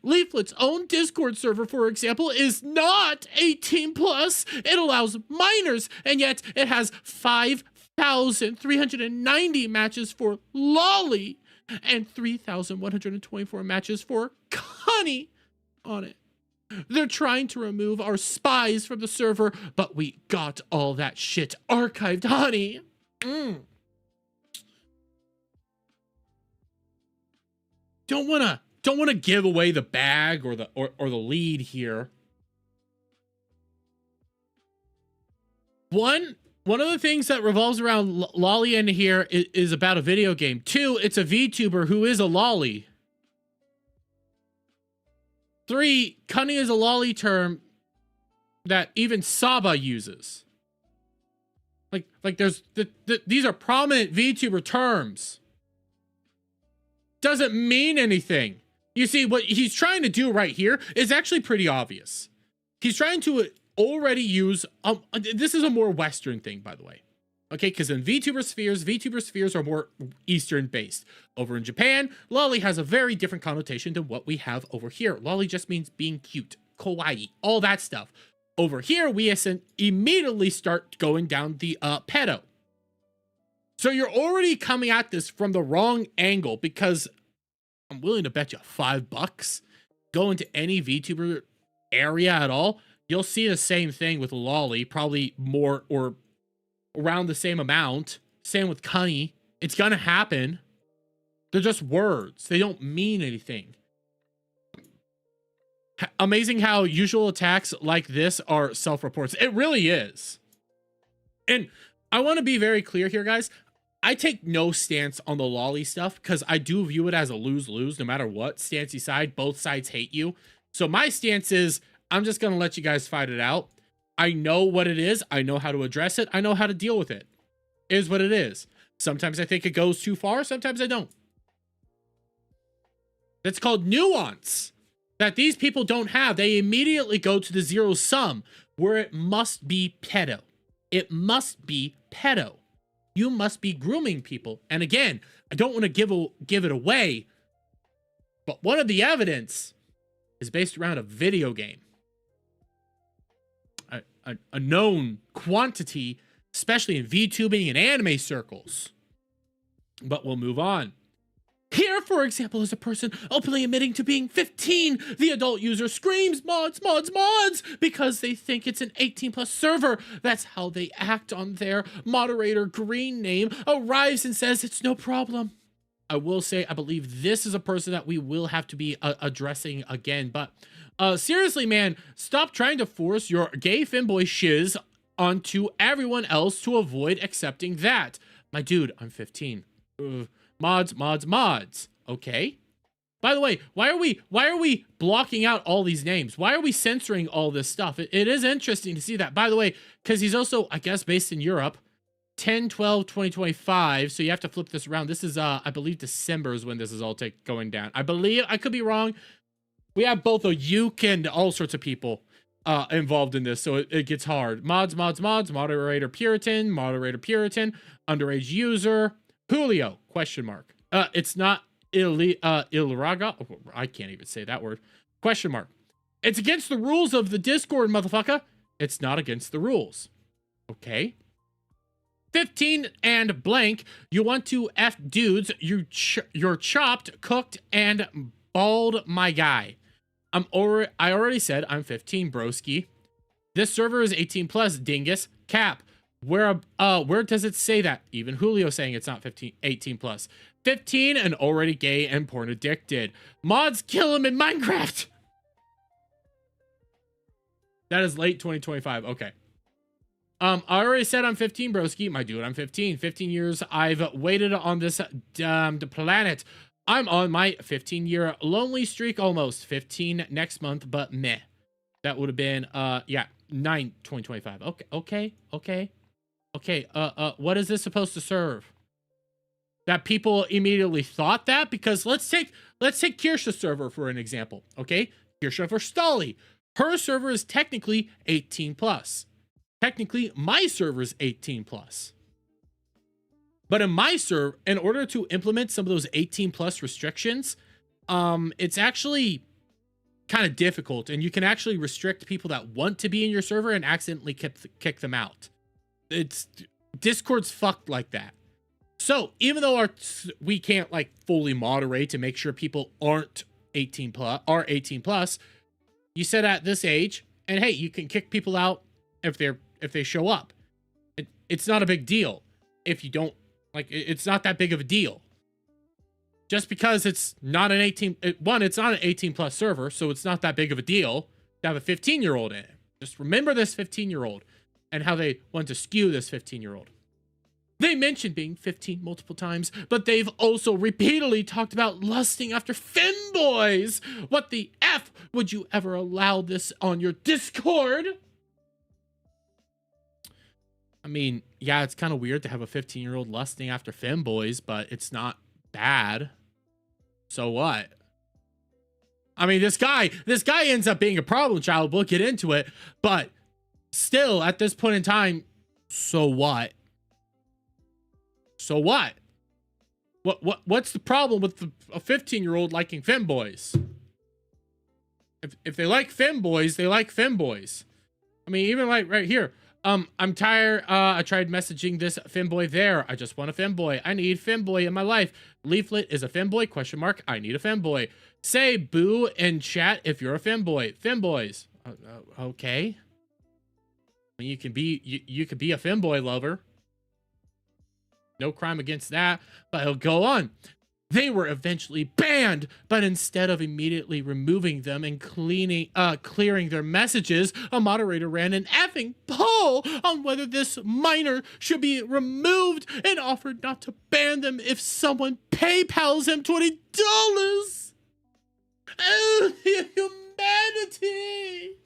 Leaflet's own Discord server, for example, is not 18 plus. It allows minors, and yet it has 5,390 matches for Lolly and 3,124 matches for Connie on it. They're trying to remove our spies from the server, but we got all that shit archived, honey. Don't wanna give away the bag or the lead here. One of the things that revolves around Lolly in here is about a video game. 2, it's a VTuber who is a Lolly. 3, cunning is a Lolly term that even Saba uses. Like there's these are prominent VTuber terms. Doesn't mean anything. You see, what he's trying to do right here is actually pretty obvious. He's trying to already use, this is a more Western thing, by the way. Okay, because in VTuber spheres are more Eastern based. Over in Japan, Lolly has a very different connotation than what we have over here. Lolly just means being cute, kawaii, all that stuff. Over here, we immediately start going down the pedo. So you're already coming at this from the wrong angle, because I'm willing to bet you $5. Go into any VTuber area at all, you'll see the same thing with Lolly, probably more or around the same amount. Same with Cunny. It's gonna happen. They're just words. They don't mean anything. Amazing how usual attacks like this are self-reports. It really is. And I want to be very clear here, guys. I take no stance on the Lolly stuff because I do view it as a lose-lose no matter what stance you side. Both sides hate you. So my stance is I'm just going to let you guys fight it out. I know what it is. I know how to address it. I know how to deal with it. It is what it is. Sometimes I think it goes too far. Sometimes I don't. That's called nuance that these people don't have. They immediately go to the zero sum where it must be pedo. It must be pedo. You must be grooming people. And again, I don't want to give it away, but one of the evidence is based around a video game. A known quantity, especially in VTubing and anime circles. But we'll move on. Here, for example, is a person openly admitting to being 15. The adult user screams mods, mods, mods because they think it's an 18 plus server. That's how they act on their moderator green name arrives and says it's no problem. I will say, I believe this is a person that we will have to be addressing again. But seriously, man, stop trying to force your gay finboy shiz onto everyone else to avoid accepting that. My dude, I'm 15. Mods, mods, mods. Okay. By the way, why are we blocking out all these names? Why are we censoring all this stuff? It is interesting to see that. By the way, because he's also, I guess, based in Europe. 10/12/2025. So you have to flip this around. This is, I believe, December is when this is all going down. I believe, I could be wrong. We have both a uke and all sorts of people involved in this, so it gets hard. Mods, mods, mods. Moderator Puritan. Moderator Puritan. Underage user. Julio, question mark. It's not Ilraga. Oh, I can't even say that word. Question mark. It's against the rules of the Discord, motherfucker. It's not against the rules. Okay. 15 and blank. You want to F dudes. You're chopped, cooked, and bald, my guy. I already said I'm 15, broski. This server is 18 plus, dingus. Cap. Where does it say that? Even Julio saying it's not 18 plus. 15 and already gay and porn addicted. Mods kill him in Minecraft. That is late 2025. Okay. I already said I'm 15, broski. My dude, I'm 15. 15 years I've waited on this damned planet. I'm on my 15-year lonely streak almost. 15 next month, but meh. That would have been, 9/2025. Okay. What is this supposed to serve? That people immediately thought that? Because let's take Kirsha's server for an example, okay? Kirsha for Stolly. Her server is technically 18 plus. Technically, my server is 18 plus. But in my server, in order to implement some of those 18 plus restrictions, it's actually kind of difficult, and you can actually restrict people that want to be in your server and accidentally kick them out. Discord's fucked like that. So even though we can't like fully moderate to make sure people aren't 18 plus, you said at this age, and hey, you can kick people out if they show up. It's not a big deal if you don't like. It's not that big of a deal. Just because it's not an 18, it's not an 18 plus server, so it's not that big of a deal to have a 15-year-old in it. Just remember this 15-year-old and how they want to skew this 15-year-old. They mentioned being 15 multiple times, but they've also repeatedly talked about lusting after femboys. What the F would you ever allow this on your Discord? I mean, yeah, it's kind of weird to have a 15-year-old lusting after femboys, but it's not bad. So what? I mean, this guy ends up being a problem child. We'll get into it, but still, at this point in time, so what? So what? What's the problem with a 15-year-old liking femboys? If they like femboys, they like femboys. I mean, even like right here. I'm tired. I tried messaging this femboy there. I just want a femboy. I need femboy in my life. Leaflit is a femboy? Question mark. I need a femboy. Say boo in chat if you're a femboy. Femboys. Okay. I mean, you can be a femboy lover. No crime against that, but he'll go on. They were eventually banned, but instead of immediately removing them and clearing their messages, a moderator ran an effing poll on whether this minor should be removed and offered not to ban them if someone PayPals him $20. Oh, the humanity!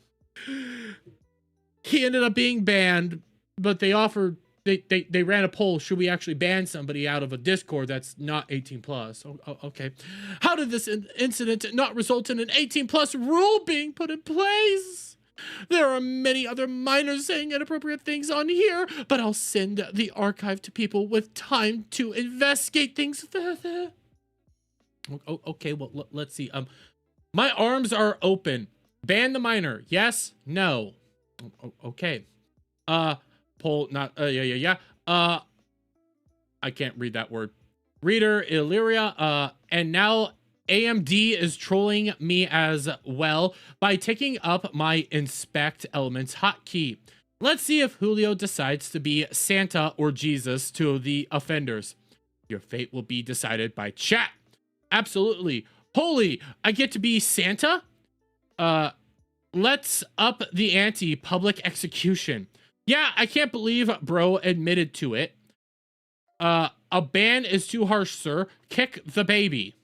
He ended up being banned, but they offered. They ran a poll. Should we actually ban somebody out of a Discord that's not 18 plus? Okay. How did this incident not result in an 18 plus rule being put in place? There are many other minors saying inappropriate things on here, but I'll send the archive to people with time to investigate things further. Okay, well, let's see. My arms are open. Ban the minor. Yes? No? Okay. Poll, not, yeah. I can't read that word. Reader, Illyria, and now AMD is trolling me as well by taking up my inspect elements hotkey. Let's see if Julio decides to be Santa or Jesus to the offenders. Your fate will be decided by chat. Absolutely. Holy, I get to be Santa? Let's up the ante, public execution. Yeah, I can't believe bro admitted to it. A ban is too harsh, sir. Kick the baby.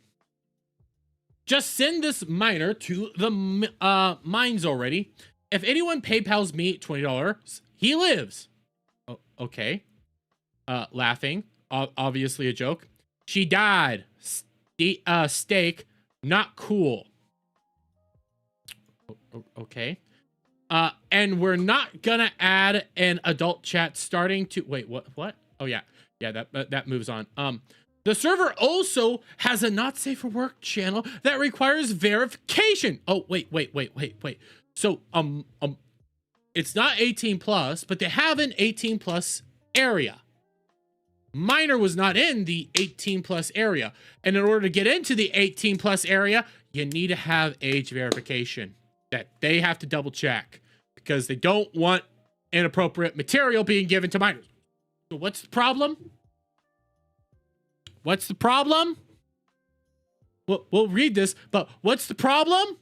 Just send this minor to the mines already. If anyone PayPals me $20, he lives. Oh, okay. Laughing. Obviously a joke. She died. Steak. Not cool. Okay. And we're not gonna add an adult chat starting to wait, what? Oh yeah, that moves on. The server also has a not safe for work channel that requires verification. Oh wait. So it's not 18 plus, but they have an 18 plus area. minor was not in the 18 plus area. And in order to get into the 18 plus area, you need to have age verification that they have to double check because they don't want inappropriate material being given to minors. So what's the problem? What's the problem? We'll read this, but what's the problem?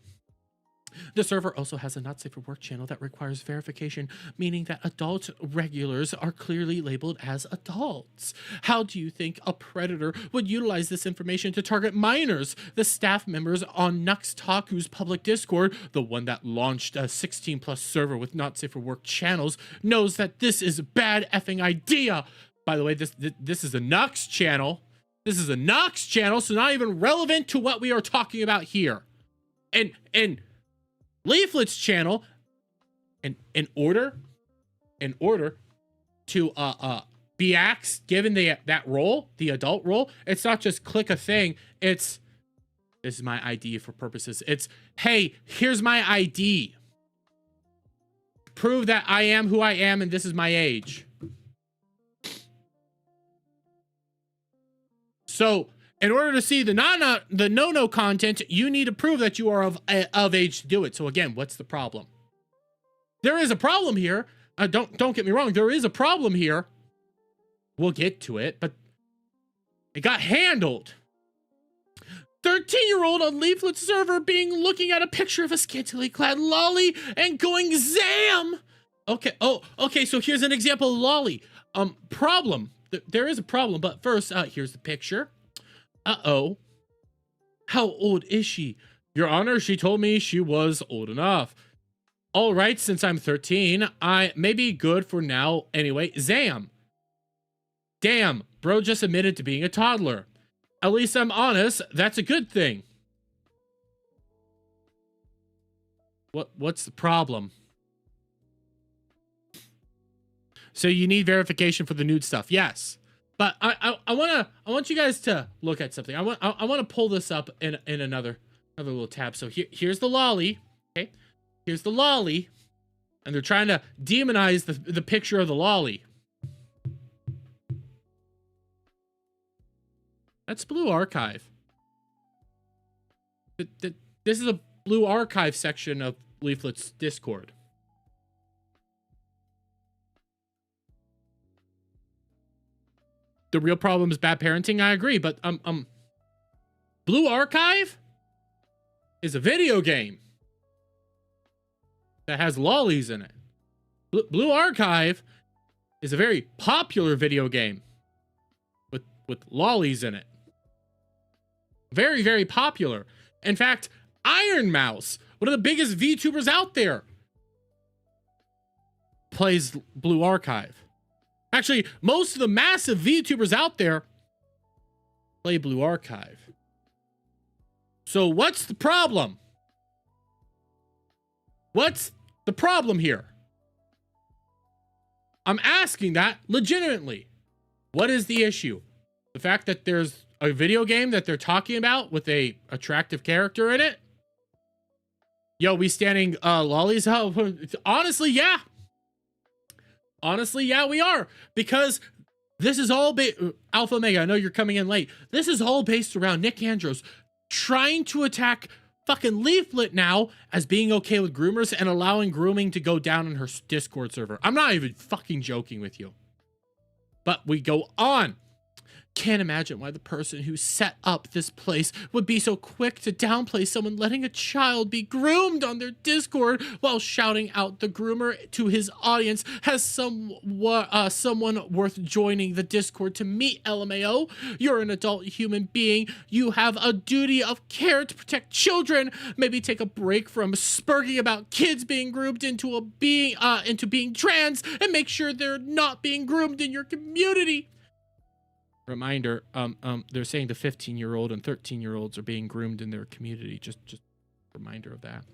The server also has a not safe for work channel that requires verification, meaning that adult regulars are clearly labeled as adults. How do you think a predator would utilize this information to target minors? The staff members on Nux Taku's public Discord, the one that launched a 16 plus server with not safe for work channels, knows that this is a bad effing idea. By the way, this is a Nux channel. This is a Nux channel, so not even relevant to what we are talking about here. And Leaflit's channel, in order to be given that role, the adult role, it's not just click a thing. It's, this is my ID for purposes. It's, hey, here's my ID. Prove that I am who I am and this is my age. So, in order to see the no-no content, you need to prove that you are of age to do it. So again, what's the problem? There is a problem here. Don't get me wrong. There is a problem here. We'll get to it, but it got handled. 13-year-old on Leaflit server looking at a picture of a scantily clad lolly and going zam. Okay. Oh, okay. So here's an example of lolly. Problem. There is a problem, but first, here's the picture. Uh-oh. How old is she? Your Honor, she told me she was old enough. All right, since I'm 13, I may be good for now anyway. Zam. Damn, bro just admitted to being a toddler. At least I'm honest, that's a good thing. What's the problem? So you need verification for the nude stuff. Yes. But I want you guys to look at something. I want to pull this up in another little tab. So here's the lolly. Okay. Here's the lolly. And they're trying to demonize the picture of the lolly. That's Blue Archive. This is a Blue Archive section of Leaflet's Discord. The real problem is bad parenting. I agree, but Blue Archive is a video game that has lollies in it. Blue Archive is a very popular video game with lollies in it. Very, very popular. In fact, Iron Mouse, one of the biggest VTubers out there, plays Blue Archive. Actually, most of the massive VTubers out there play Blue Archive. So what's the problem? What's the problem here? I'm asking that legitimately. What is the issue? The fact that there's a video game that they're talking about with a attractive character in it? Yo, we standing lollies out? Honestly, yeah. Honestly, yeah, we are. Because this is all Alpha Omega, I know you're coming in late. This is all based around Nick Andros trying to attack fucking Leaflit now as being okay with groomers and allowing grooming to go down in her Discord server. I'm not even fucking joking with you. But we go on. Can't imagine why the person who set up this place would be so quick to downplay someone letting a child be groomed on their Discord while shouting out the groomer to his audience as someone worth joining the Discord to meet. LMAO. You're an adult human being. You have a duty of care to protect children. Maybe take a break from spurging about kids being groomed into being trans and make sure they're not being groomed in your community. Reminder, they're saying the 15-year-old and 13-year-olds are being groomed in their community. Just reminder of that.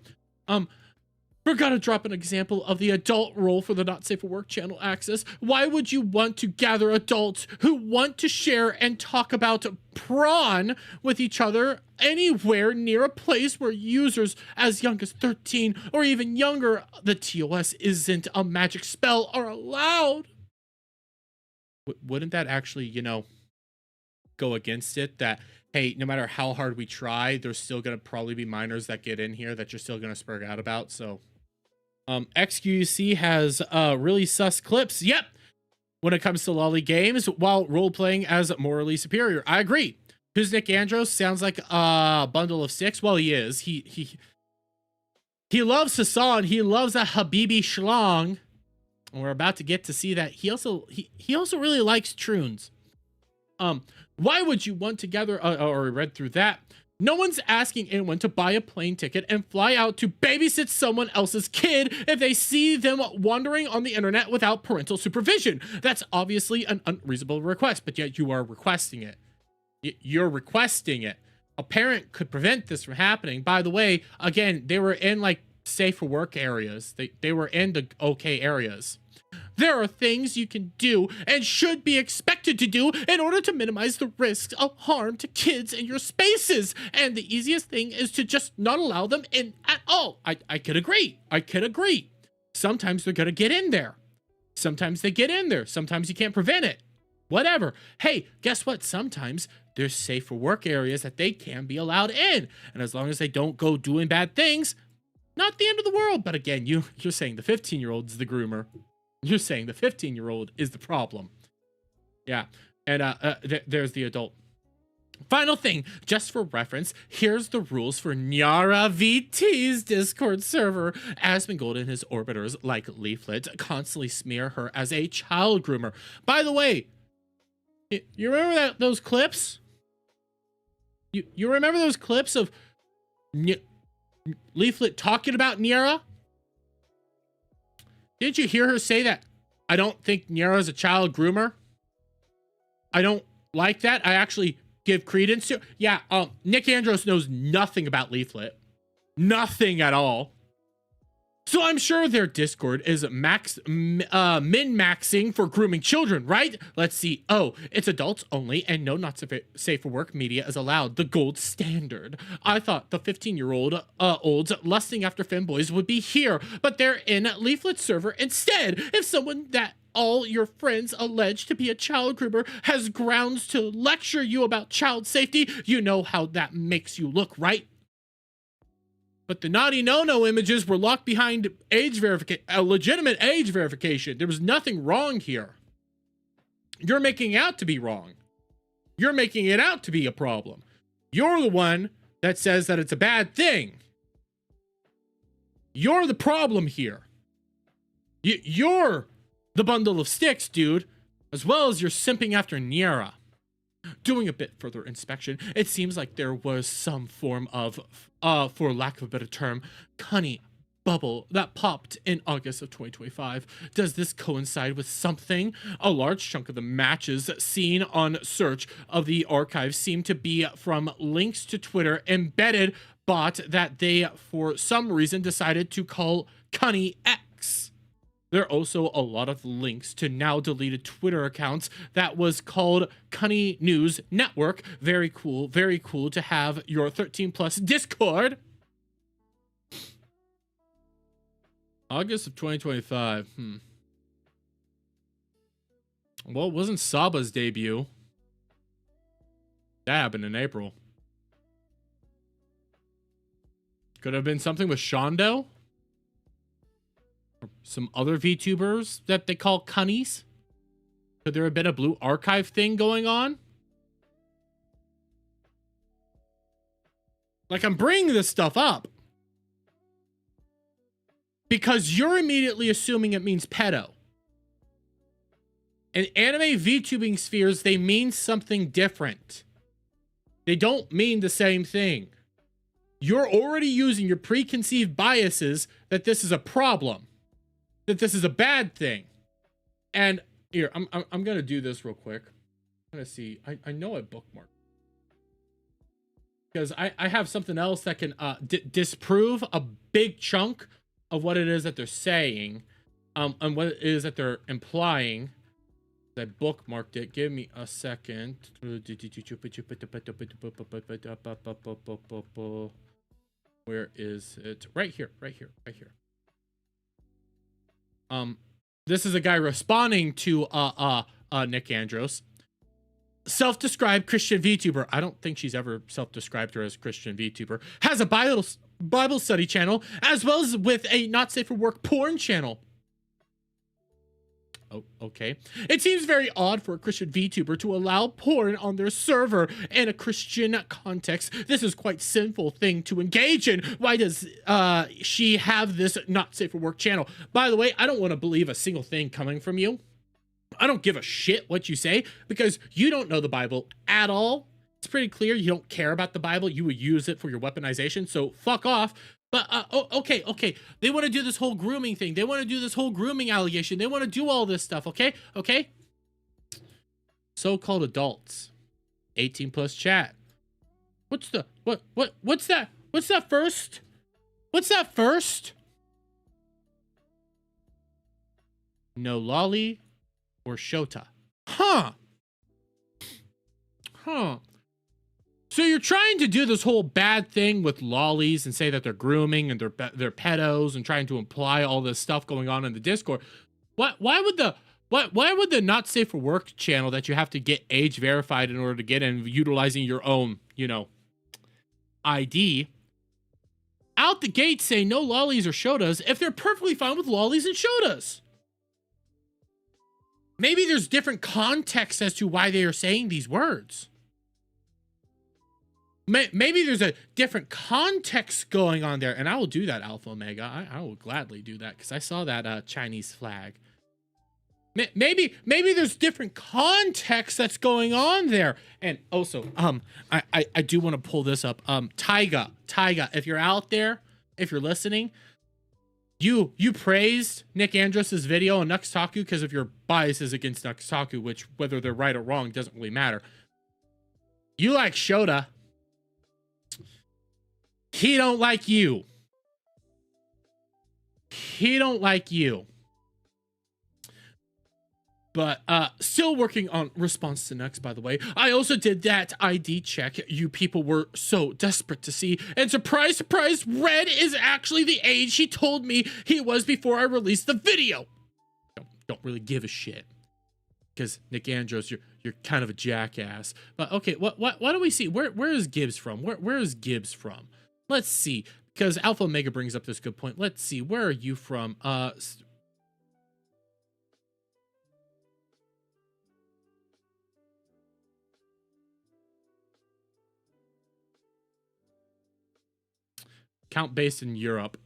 We're gonna drop an example of the adult role for the Not Safe for Work channel access. Why would you want to gather adults who want to share and talk about prawn with each other anywhere near a place where users as young as 13 or even younger, the TOS isn't a magic spell, are allowed? wouldn't that actually, go against it? That, hey, no matter how hard we try, there's still gonna probably be minors that get in here that you're still gonna spurg out about. So, XQC has really sus clips. Yep. When it comes to lolly games, while role playing as morally superior, I agree. Who's Nick Andros? Sounds like a bundle of sticks. Well, he is. He loves Hassan. He loves a Habibi Schlong. And we're about to get to see that he also really likes Troons. Why would you want to gather? Or read through that. No one's asking anyone to buy a plane ticket and fly out to babysit someone else's kid if they see them wandering on the internet without parental supervision. That's obviously an unreasonable request, but yet you are requesting it. You're requesting it. A parent could prevent this from happening. By the way, again, they were in like safe for work areas. They were in the okay areas. There are things you can do and should be expected to do in order to minimize the risks of harm to kids in your spaces. And the easiest thing is to just not allow them in at all. I could agree. I could agree. Sometimes they're going to get in there. Sometimes they get in there. Sometimes you can't prevent it. Whatever. Hey, guess what? Sometimes there's safe for work areas that they can be allowed in. And as long as they don't go doing bad things, not the end of the world. But again, you're saying the 15-year-old is the groomer. You're saying the 15-year-old is the problem. Yeah. And there's the adult. Final thing, just for reference, here's the rules for Nyara VT's Discord server. Asmongold and his orbiters, like Leaflit, constantly smear her as a child groomer. By the way, you remember those clips? You remember those clips of Leaflit talking about Nyara? Didn't you hear her say that? I don't think Nyara's a child groomer. I don't like that. I actually give credence to. Yeah, Nick Andros knows nothing about Leaflit. Nothing at all. So I'm sure their Discord is min-maxing for grooming children, right? Let's see. Oh, it's adults only and no not safe for work media is allowed. The gold standard. I thought the 15-year-old olds lusting after femboys would be here, but they're in Leaflet server instead. If someone that all your friends allege to be a child groomer has grounds to lecture you about child safety, you know how that makes you look, right? But the naughty no-no images were locked behind age verification, a legitimate age verification. There was nothing wrong here. You're making it out to be wrong. You're making it out to be a problem. You're the one that says that it's a bad thing. You're the problem here. You're the bundle of sticks, dude, as well as you're simping after Nyara. Doing a bit further inspection, it seems like there was some form of, for lack of a better term, cunny bubble that popped in August of 2025. Does this coincide with something? A large chunk of the matches seen on search of the archive seem to be from links to Twitter embedded bot that they, for some reason, decided to call Cunny X. There are also a lot of links to now deleted Twitter accounts that was called Cunny News Network. Very cool to have your 13 plus Discord. August of 2025. Well, it wasn't Saba's debut. That happened in April. Could have been something with Shondo. Some other VTubers that they call cunnies. Could there have been a blue archive thing going on? Like, I'm bringing this stuff up because you're immediately assuming it means pedo. In anime VTubing spheres, they mean something different. They don't mean the same thing. You're already using your preconceived biases that this is a problem. That this is a bad thing. And here, I'm gonna do this real quick. I'm gonna see. I know I bookmarked because I have something else that can disprove a big chunk of what it is that they're saying, and what it is that they're implying. I bookmarked it. Give me a second. Where is it? Right here. This is a guy responding to Nick Andros. Self-described Christian VTuber. I don't think she's ever self-described her as Christian VTuber. Has a Bible study channel, as well as with a not safe for work porn channel. Oh, okay. It seems very odd for a Christian VTuber to allow porn on their server in a Christian context. This is quite sinful thing to engage in. Why does she have this not safe for work channel? By the way, I don't want to believe a single thing coming from you. I don't give a shit what you say because you don't know the Bible at all. It's pretty clear you don't care about the Bible. You would use it for your weaponization, so fuck off. But, okay. They want to do this whole grooming thing. They want to do this whole grooming allegation. They want to do all this stuff, okay? So-called adults. 18 plus chat. What's that first? What's that first? No lolly or Shota. Huh. So you're trying to do this whole bad thing with lollies and say that they're grooming and they're pedos and trying to imply all this stuff going on in the Discord. Why would the not safe for work channel that you have to get age verified in order to get in, utilizing your own, ID, out the gate say no lollies or Shotas if they're perfectly fine with lollies and Shotas? Maybe there's different context as to why they are saying these words. Maybe there's a different context going on there, and I will do that, Alpha Omega. I will gladly do that because I saw that Chinese flag. Maybe there's different context that's going on there. And also, I do want to pull this up. Taiga, if you're out there, if you're listening, you praised Nick Andros's video on Nuxtaku because of your biases against Nuxtaku, which whether they're right or wrong doesn't really matter. You like Shota. He don't like you. But still working on response to Nux, by the way. I also did that ID check you people were so desperate to see. And surprise, surprise, Red is actually the age he told me he was before I released the video. Don't really give a shit. Because Nick Andros, you're kind of a jackass. But okay, what do we see? Where is Gibbs from? Where is Gibbs from? Let's see. Because Alpha Omega brings up this good point. Let's see. Where are you from? Count based in Europe.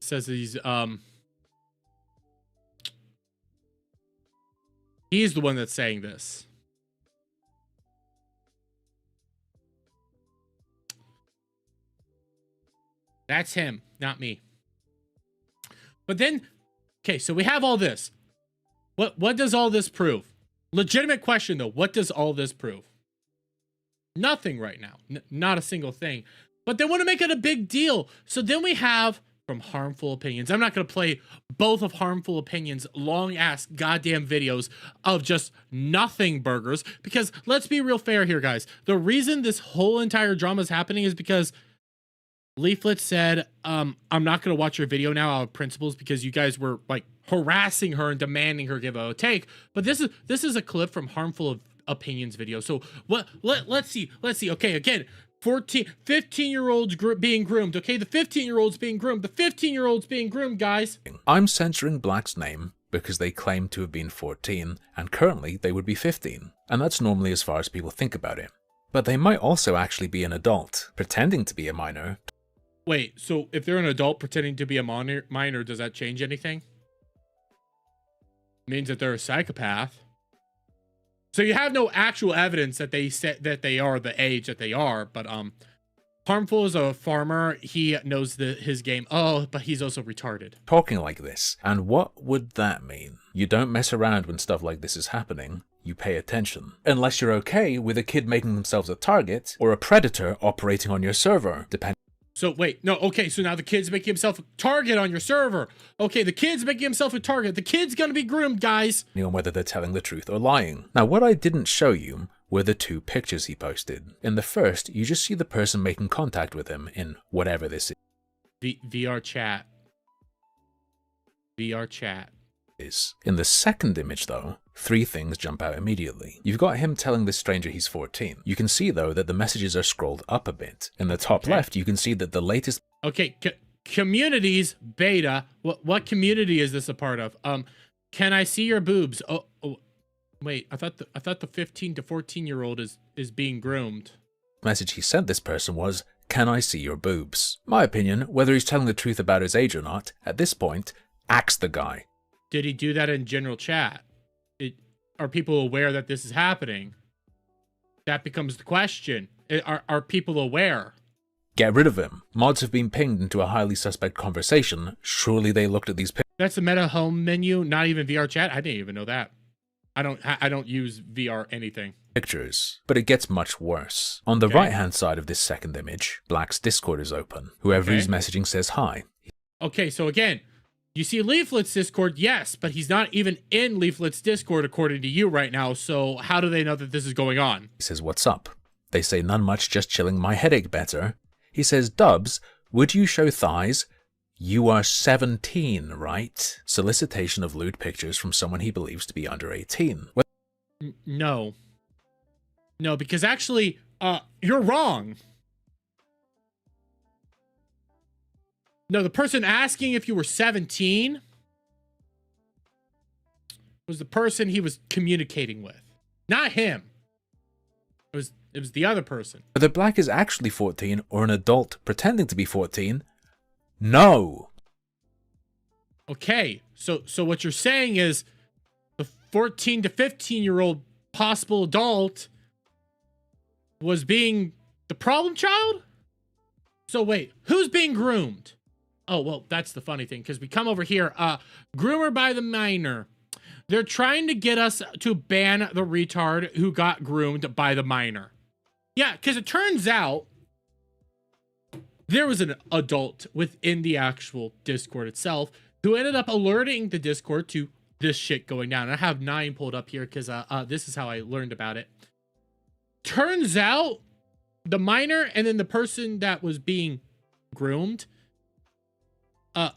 Says he's the one that's saying this. That's him, not me. But then, okay, so we have all this. What does all this prove? Legitimate question though. What does all this prove? Nothing right now. Not a single thing. But they want to make it a big deal. So then we have from Harmful Opinions. I'm not going to play both of Harmful Opinions' long-ass goddamn videos of just nothing burgers. Because let's be real fair here, guys. The reason this whole entire drama is happening is because Leaflit said, I'm not going to watch your video now out of principles because you guys were like harassing her and demanding her give a take. But this is a clip from Harmful Opinions video. So let's see. Okay, again, 15-year-olds being groomed. Okay, the 15-year-olds being groomed. The 15-year-olds being groomed, guys. I'm censoring Black's name because they claim to have been 14 and currently they would be 15. And that's normally as far as people think about it. But they might also actually be an adult, pretending to be a minor. Wait, so if they're an adult pretending to be a minor, does that change anything? It means that they're a psychopath. So you have no actual evidence that they said that they are the age that they are, but Harmful is a farmer. He knows his game. Oh, but he's also retarded. Talking like this. And what would that mean? You don't mess around when stuff like this is happening. You pay attention. Unless you're okay with a kid making themselves a target or a predator operating on your server, depending. So wait, no, okay, so now the kid's making himself a target on your server. Okay, the kid's making himself a target. The kid's gonna be groomed, guys. On whether they're telling the truth or lying. Now, what I didn't show you were the two pictures he posted. In the first, you just see the person making contact with him in whatever this is. VR chat. VR chat. is. In the second image, though, 3 things jump out immediately. You've got him telling this stranger he's 14. You can see, though, that the messages are scrolled up a bit. In the top left, you can see that the latest... Okay, communities, beta. What community is this a part of? Can I see your boobs? Oh, wait, I thought the 15 to 14-year-old is being groomed. message he sent this person was, "Can I see your boobs?" My opinion, whether he's telling the truth about his age or not, at this point, axe the guy. Did he do that in general chat? Are people aware that this is happening? That becomes the question. Are people aware? Get rid of him. Mods have been pinged into a highly suspect conversation. Surely they looked at these That's the meta home menu, not even VR chat. I didn't even know that. I don't use VR anything. pictures. But it gets much worse. On the right-hand side of this second image, Black's Discord is open. Whoever he's messaging says hi. Okay, so again, you see Leaflet's Discord, yes, but he's not even in Leaflet's Discord according to you right now, so how do they know that this is going on? He says, "What's up?" They say, "None much, just chilling, my headache better." He says, "Dubs, would you show thighs? You are 17, right?" Solicitation of lewd pictures from someone he believes to be under 18. No. No, because actually, you're wrong. No, the person asking if you were 17 was the person he was communicating with, not him. It was the other person. Whether Black is actually 14 or an adult pretending to be 14, no. Okay, so what you're saying is the 14 to 15-year-old possible adult was being the problem child? So wait, who's being groomed? Oh, well, that's the funny thing, because we come over here, groomer by the minor. They're trying to get us to ban the retard who got groomed by the minor. Yeah, because it turns out there was an adult within the actual Discord itself who ended up alerting the Discord to this shit going down. And I have 9 pulled up here because this is how I learned about it. Turns out the minor and then the person that was being groomed,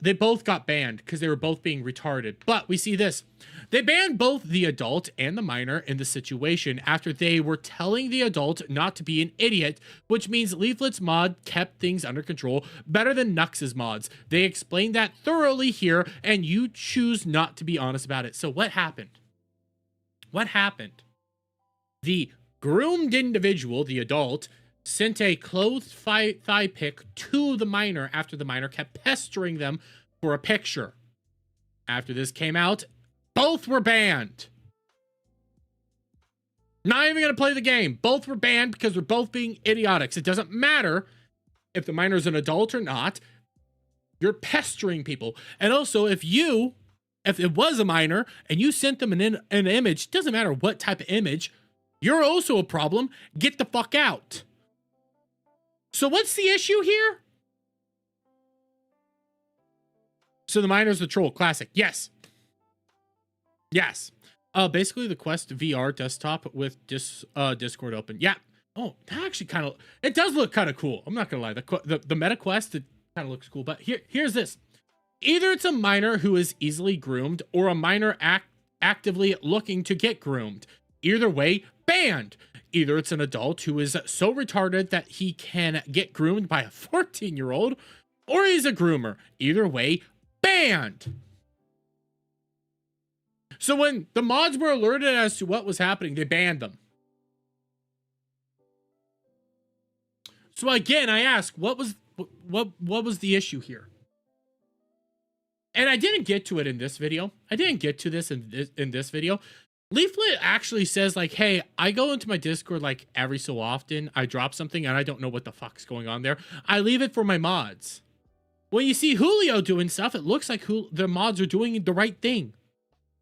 they both got banned because they were both being retarded. But we see this. They banned both the adult and the minor in the situation after they were telling the adult not to be an idiot, which means Leaflet's mod kept things under control better than Nux's mods. They explained that thoroughly here, and you choose not to be honest about it. So what happened? What happened? The groomed individual, the adult, sent a clothed thigh pic to the minor after the minor kept pestering them for a picture. After this came out, both were banned. Not even going to play the game. Both were banned because they're both being idiotics. It doesn't matter if the minor's an adult or not. You're pestering people. And also, if it was a minor and you sent them an image, doesn't matter what type of image, you're also a problem. Get the fuck out. So what's the issue here? So the minor's the troll. Classic. Yes. Yes. Basically the Quest VR desktop with Discord open. Yeah. Oh, that actually it does look kind of cool. I'm not gonna lie. The Meta Quest, it kind of looks cool. But here's this. Either it's a minor who is easily groomed or a minor actively looking to get groomed. Either way, banned. Either it's an adult who is so retarded that he can get groomed by a 14-year-old, or he's a groomer. Either way, banned. So when the mods were alerted as to what was happening, they banned them. So again, I ask, what was the issue here? And I didn't get to it in this video. I didn't get to this in this video. Leaflit actually says, like, hey, I go into my Discord like every so often. I drop something and I don't know what the fuck's going on there. I leave it for my mods. When you see Julio doing stuff, it looks like the mods are doing the right thing.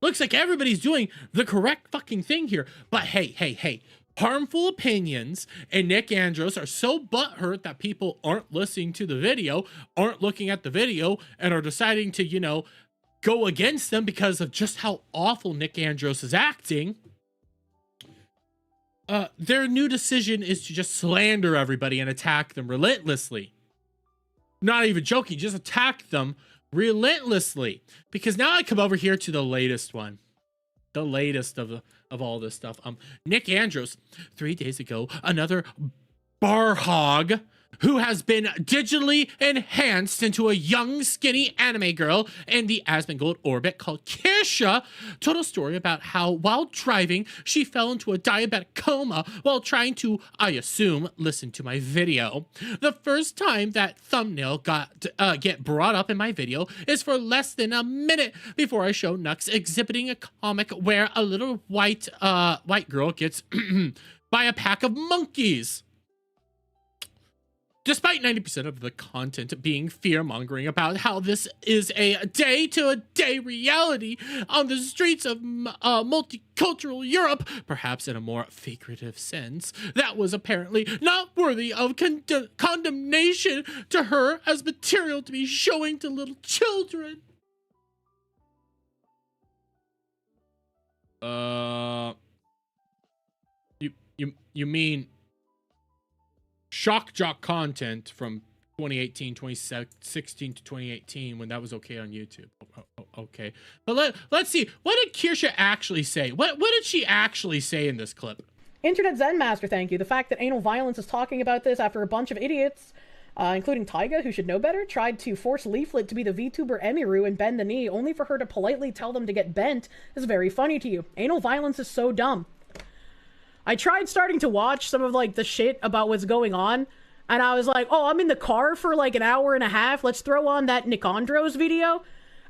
Looks like everybody's doing the correct fucking thing here. But hey. Harmful opinions and Nick Andros are so butthurt that people aren't listening to the video, aren't looking at the video, and are deciding to, go against them because of just how awful Nick Andros is acting. Their new decision is to just slander everybody and attack them relentlessly. Not even joking, just attack them relentlessly, because now I come over here to the latest one. The latest of all this stuff. Nick Andros, 3 days ago, another bar hog who has been digitally enhanced into a young, skinny anime girl in the Asmongold orbit called Kirsha, told a story about how, while driving, she fell into a diabetic coma while trying to, I assume, listen to my video. The first time that thumbnail get brought up in my video is for less than a minute before I show Nux exhibiting a comic where a little white girl gets by a pack of monkeys. Despite 90% of the content being fear-mongering about how this is a day-to-day reality on the streets of multicultural Europe, perhaps in a more figurative sense, that was apparently not worthy of condemnation to her as material to be showing to little children. You mean shock jock content from 2018, 2016 to 2018 when that was okay on YouTube. Okay. But let's see. What did Kirsha actually say? What did she actually say in this clip? Internet Zen Master, thank you. The fact that Anal Violence is talking about this after a bunch of idiots, including Taiga, who should know better, tried to force Leaflit to be the VTuber Emiru and bend the knee, only for her to politely tell them to get bent, is very funny to you. Anal Violence is so dumb. I tried starting to watch some of, like, the shit about what's going on, and I was like, oh, I'm in the car for, like, an hour and a half, let's throw on that Nicandros video.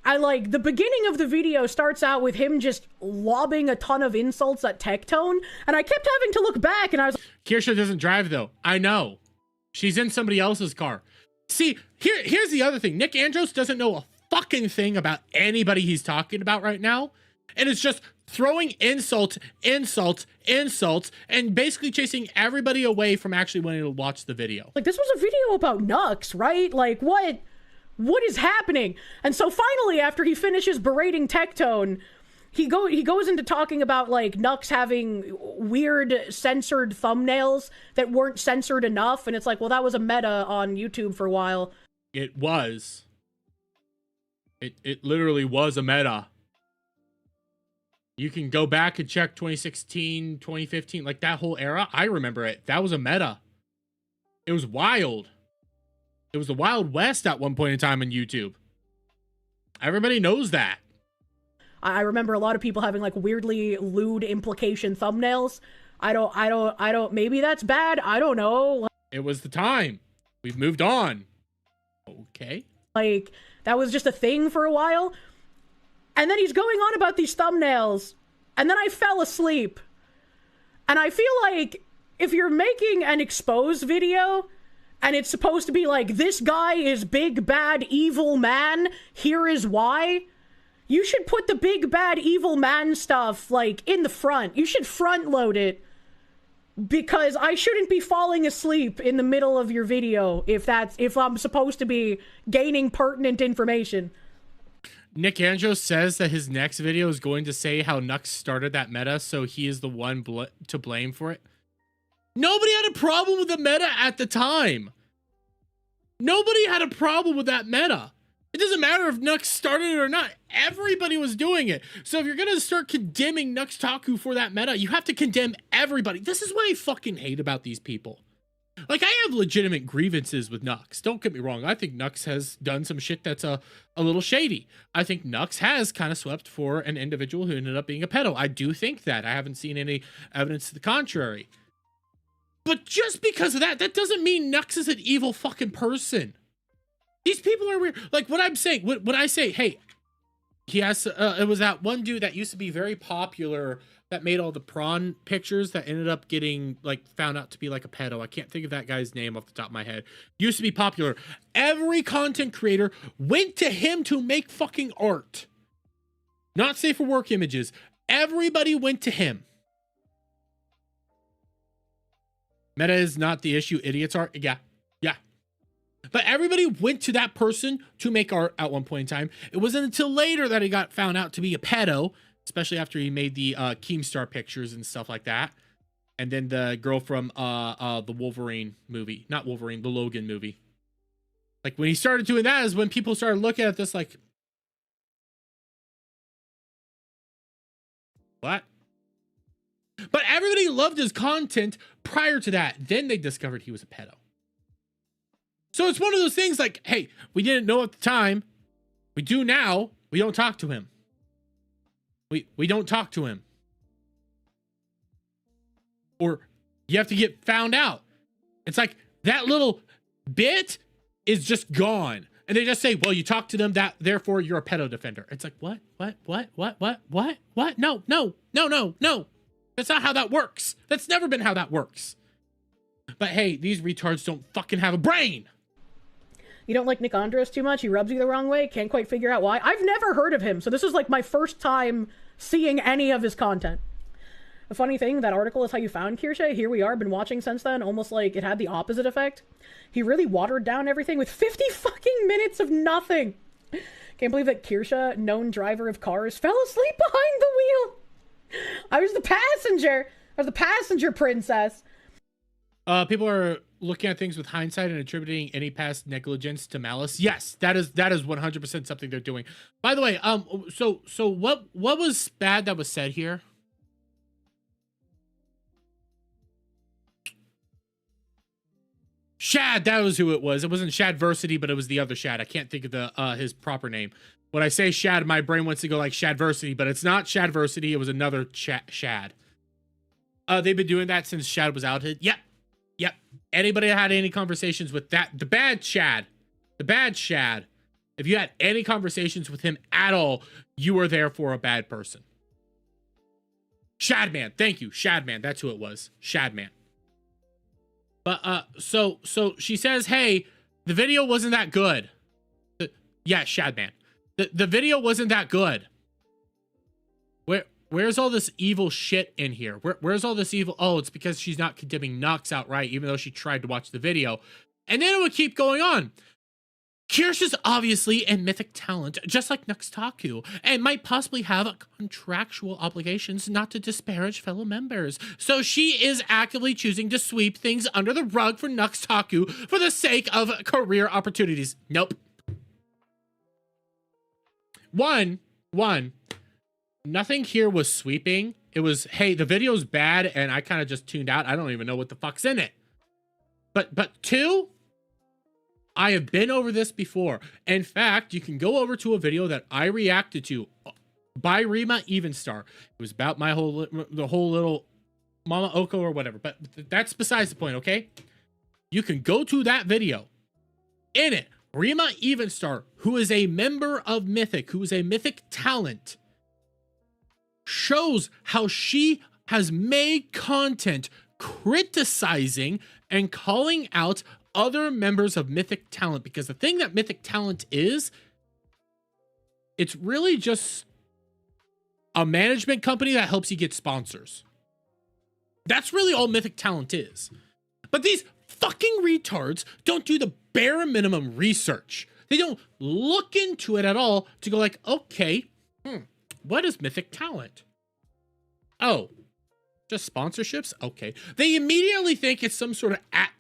And, like, the beginning of the video starts out with him just lobbing a ton of insults at Tectone, and I kept having to look back, and I was like, Kirsha doesn't drive, though. I know. She's in somebody else's car. See, here's the other thing. Nick Andros doesn't know a fucking thing about anybody he's talking about right now, and it's just throwing insults, and basically chasing everybody away from actually wanting to watch the video. Like, this was a video about Nux, right? Like, what is happening? And so finally, after he finishes berating Tectone, he goes into talking about, like, Nux having weird censored thumbnails that weren't censored enough, and it's like, well, that was a meta on YouTube for a while. It was. It literally was a meta. You can go back and check 2016, 2015, like that whole era. I remember it. That was a meta. It was wild. It was the Wild West at one point in time on YouTube. Everybody knows that. I remember a lot of people having, like, weirdly lewd implication thumbnails. I don't, maybe that's bad. I don't know. It was the time. We've moved on. Okay. Like, that was just a thing for a while. And then he's going on about these thumbnails, and then I fell asleep. And I feel like if you're making an expose video, and it's supposed to be like, this guy is big, bad, evil man, here is why, you should put the big, bad, evil man stuff, like, in the front. You should front load it, because I shouldn't be falling asleep in the middle of your video if I'm supposed to be gaining pertinent information. Nick Andros says that his next video is going to say how Nux started that meta, so he is the one to blame for it. Nobody had a problem with the meta at the time. Nobody had a problem with that meta. It doesn't matter if Nux started it or not. Everybody was doing it. So if you're going to start condemning Nux Taku for that meta, you have to condemn everybody. This is what I fucking hate about these people. Like, I have legitimate grievances with Nux. Don't get me wrong. I think Nux has done some shit that's a little shady. I think Nux has kind of swept for an individual who ended up being a pedo. I do think that. I haven't seen any evidence to the contrary. But just because of that, that doesn't mean Nux is an evil fucking person. These people are weird. Like, what I'm saying, when I say, hey, he has, it was that one dude that used to be very popular that made all the prawn pictures that ended up getting, like, found out to be like a pedo. I can't think of that guy's name off the top of my head. Used to be popular. Every content creator went to him to make fucking art. Not safe for work images. Everybody went to him. Meta is not the issue. Idiots are. Yeah. But everybody went to that person to make art at one point in time. It wasn't until later that he got found out to be a pedo, especially after he made the Keemstar pictures and stuff like that. And then the girl from the Wolverine movie. Not Wolverine, the Logan movie. Like when he started doing that is when people started looking at this like, what? But everybody loved his content prior to that. Then they discovered he was a pedo. So it's one of those things like, hey, we didn't know at the time. We do now. We don't talk to him. We don't talk to him. Or you have to get found out. It's like that little bit is just gone. And they just say, well, you talk to them, that therefore you're a pedo defender. It's like, what? No. That's not how that works. That's never been how that works. But hey, these retards don't fucking have a brain. You don't like Nick Andros too much? He rubs you the wrong way? Can't quite figure out why? I've never heard of him, so this is like my first time seeing any of his content. A funny thing, that article is how you found Kirsche. Here we are, been watching since then, almost like it had the opposite effect. He really watered down everything with 50 fucking minutes of nothing. Can't believe that Kirsche, known driver of cars, fell asleep behind the wheel. I was the passenger princess. People are looking at things with hindsight and attributing any past negligence to malice. Yes, that is 100% something they're doing. By the way, so what was bad that was said here? Shad, that was who it was. It wasn't Shadversity, but it was the other Shad. I can't think of the his proper name. When I say Shad, my brain wants to go like Shadversity, but it's not Shadversity. It was another Shad. They've been doing that since Shad was outed. Yep. Anybody that had any conversations with that, the bad Shad, if you had any conversations with him at all, you were there for a bad person. Shadman, thank you, Shadman. That's who it was, Shadman. But so she says, hey, the video wasn't that good. Yeah, Shadman. The video wasn't that good. Where's all this evil shit in here? Where's all this evil? Oh, it's because she's not condemning Nux outright, even though she tried to watch the video. And then it would keep going on. Kirsch is obviously a mythic talent, just like Nuxtaku, and might possibly have contractual obligations not to disparage fellow members. So she is actively choosing to sweep things under the rug for Nuxtaku for the sake of career opportunities. Nope. One, nothing here was sweeping. It was, hey, the video's bad, and I kind of just tuned out. I don't even know what the fuck's in it. But two, I have been over this before. In fact, you can go over to a video that I reacted to by Rima Evenstar. It was about the whole little Mama Oko or whatever, but that's besides the point, okay? You can go to that video. In it, Rima Evenstar, who is a member of Mythic, who is a Mythic talent, shows how she has made content criticizing and calling out other members of Mythic talent, because the thing that Mythic talent is, it's really just a management company that helps you get sponsors. That's really all Mythic talent is. But these fucking retards don't do the bare minimum research. They don't look into it at all to go like, okay, what is Mythic talent? Oh, just sponsorships? Okay. They immediately think it's some sort of I'm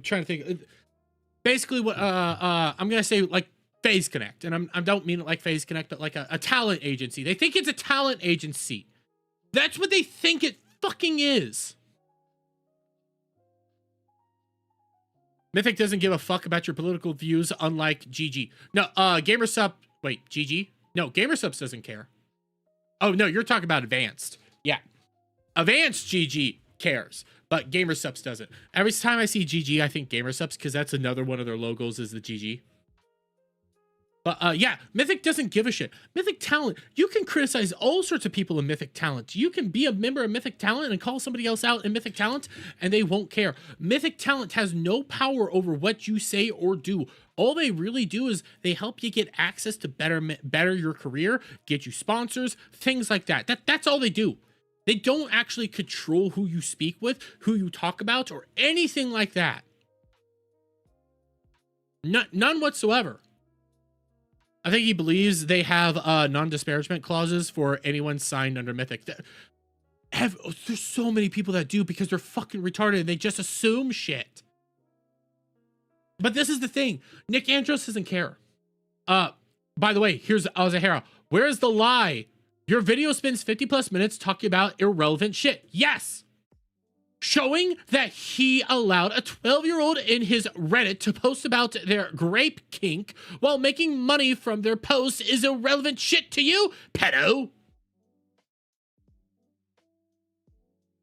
trying to think. Basically, what I'm gonna say, like Phase Connect, and I don't mean it like Phase Connect, but like a talent agency. They think it's a talent agency. That's what they think it fucking is. Mythic doesn't give a fuck about your political views, unlike GG. No, GamerSup. Wait, GG? No, GamerSubs doesn't care. Oh no, you're talking about Advanced. Yeah, Advanced GG cares. But GamerSups doesn't. Every time I see GG, I think GamerSups, because that's another one of their logos is the GG. But yeah, Mythic doesn't give a shit. Mythic talent, you can criticize all sorts of people in Mythic talent. You can be a member of Mythic talent and call somebody else out in Mythic talent, and they won't care. Mythic talent has no power over what you say or do. All they really do is they help you get access to better your career, get you sponsors, things like that. That's all they do. They don't actually control who you speak with, who you talk about, or anything like that. None whatsoever. I think he believes they have non-disparagement clauses for anyone signed under Mythic. There's so many people that do because they're fucking retarded and they just assume shit. But this is the thing. Nick Andros doesn't care. By the way, here's Azahara. Where's the lie? Your video spends 50 plus minutes talking about irrelevant shit. Yes. Showing that he allowed a 12-year-old in his Reddit to post about their grape kink while making money from their posts is irrelevant shit to you, pedo.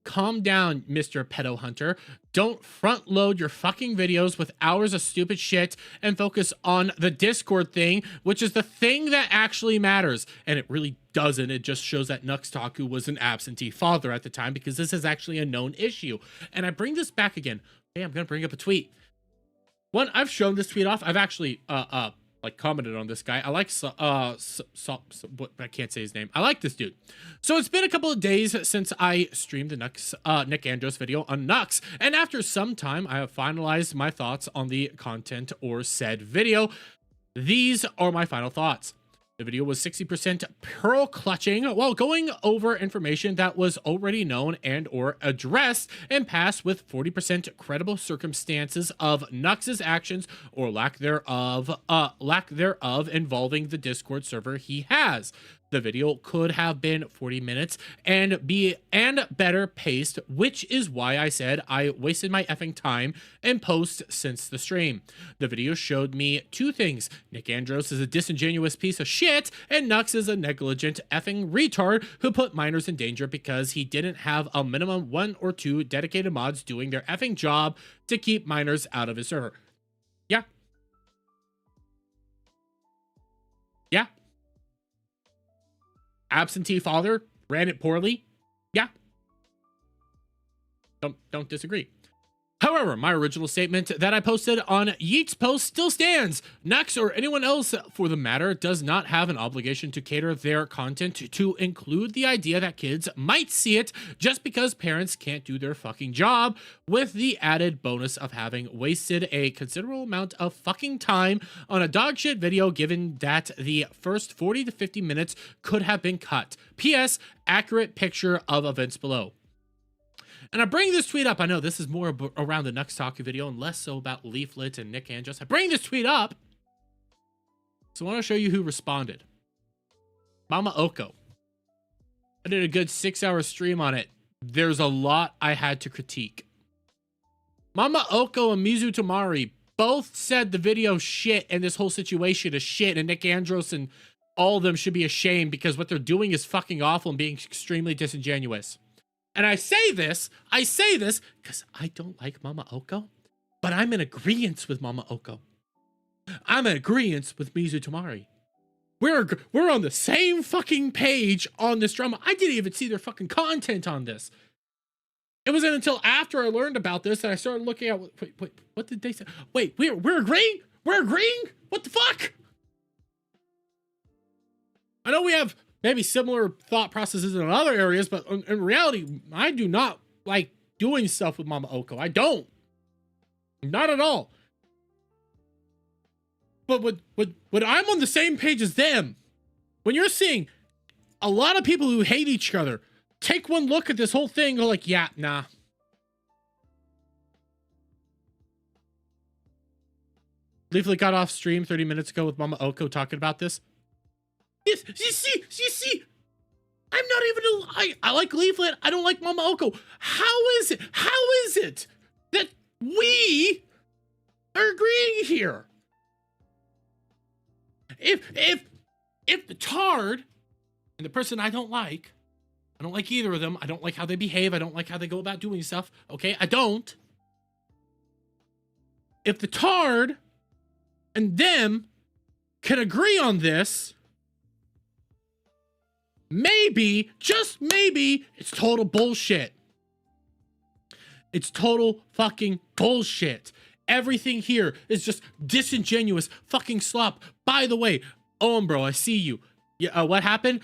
Calm down, Mr. Pedo Hunter. Don't front load your fucking videos with hours of stupid shit and focus on the Discord thing, which is the thing that actually matters. And it really doesn't. It just shows that Nuxtaku was an absentee father at the time, because this is actually a known issue. And I bring this back again. Hey, I'm going to bring up a tweet. One, I've shown this tweet off. I've actually, like commented on this guy. I like, I can't say his name. I like this dude. So it's been a couple of days since I streamed the Nick Andros video on Nux. And after some time, I have finalized my thoughts on the content or said video. These are my final thoughts. The video was 60% pearl clutching while going over information that was already known and or addressed, and passed with 40% credible circumstances of Nux's actions or lack thereof involving the Discord server he has. The video could have been 40 minutes and better paced, which is why I said I wasted my effing time and post since the stream. The video showed me two things. Nick Andros is a disingenuous piece of shit, and Nux is a negligent effing retard who put minors in danger because he didn't have a minimum 1 or 2 dedicated mods doing their effing job to keep minors out of his server. Yeah. Yeah. Absentee father, ran it poorly. Yeah. Don't disagree. However, my original statement that I posted on Yeet's post still stands. Nux, or anyone else for the matter, does not have an obligation to cater their content to include the idea that kids might see it just because parents can't do their fucking job, with the added bonus of having wasted a considerable amount of fucking time on a dogshit video, given that the first 40 to 50 minutes could have been cut. P.S. Accurate picture of events below. And I bring this tweet up. I know this is more around the Nuxtaku video and less so about Leaflit and Nick Andros. I bring this tweet up, so I want to show you who responded. Mama Oko. I did a good 6-hour stream on it. There's a lot I had to critique. Mama Oko and Mizu Tamari both said the video shit and this whole situation is shit, and Nick Andros and all of them should be ashamed because what they're doing is fucking awful and being extremely disingenuous. And I say this because I don't like Mama Oko, but I'm in agreement with Mama Oko. I'm in agreement with Mizu Tamari. We're on the same fucking page on this drama. I didn't even see their fucking content on this. It wasn't until after I learned about this that I started looking at, wait, what did they say? Wait, we're agreeing? We're agreeing? What the fuck? I know we have maybe similar thought processes in other areas, but in reality, I do not like doing stuff with Mama Oko. I don't. Not at all. But when I'm on the same page as them, when you're seeing a lot of people who hate each other take one look at this whole thing and go like, yeah, nah. Leaflet got off stream 30 minutes ago with Mama Oko talking about this. Yes, you see, I'm not even, I like Leaflet, I don't like Mama Oko. How is it that we are agreeing here? If the Tard and the person I don't like either of them, I don't like how they behave, I don't like how they go about doing stuff, okay, I don't. If the Tard and them can agree on this, maybe, just maybe, it's total bullshit. It's total fucking bullshit. Everything here is just disingenuous fucking slop. By the way, bro, I see you. Yeah, what happened?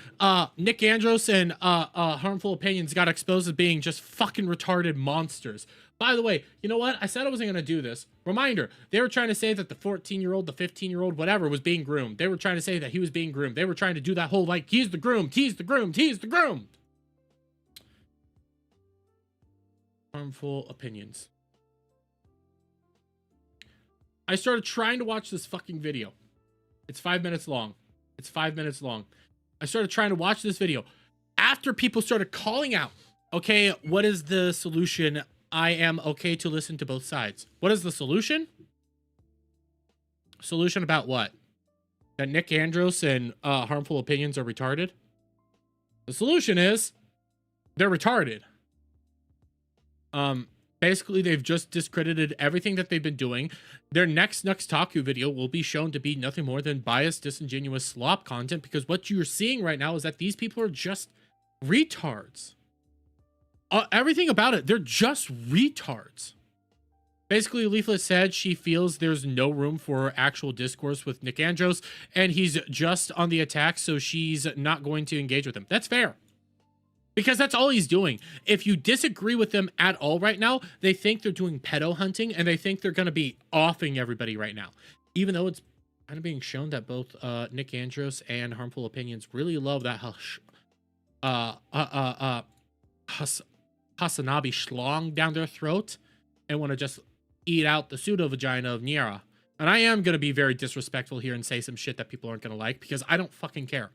Nick Andros and Harmful Opinions got exposed as being just fucking retarded monsters. By the way, you know what? I said I wasn't going to do this. Reminder, they were trying to say that the 14-year-old, the 15-year-old, whatever, was being groomed. They were trying to say that he was being groomed. They were trying to do that whole, like, he's the groomed, he's the groomed, he's the groomed. Harmful Opinions. I started trying to watch this fucking video. It's 5 minutes long. It's 5 minutes long. I started trying to watch this video. After people started calling out, okay, what is the solution? I am okay to listen to both sides. What is the solution? Solution about what? That Nick Andros and Harmful Opinions are retarded? The solution is they're retarded. Basically, they've just discredited everything that they've been doing. Their next Taku video will be shown to be nothing more than biased, disingenuous slop content, because what you're seeing right now is that these people are just retards. Everything about it, they're just retards. Basically, Leaflit said she feels there's no room for actual discourse with Nick Andros, and he's just on the attack, so she's not going to engage with him. That's fair. Because that's all he's doing. If you disagree with them at all right now, they think they're doing pedo hunting, and they think they're going to be offing everybody right now. Even though it's kind of being shown that both Nick Andros and Harmful Opinions really love that Hasanabi schlong down their throat and want to just eat out the pseudo-vagina of Niera. And I am going to be very disrespectful here and say some shit that people aren't going to like, because I don't fucking care.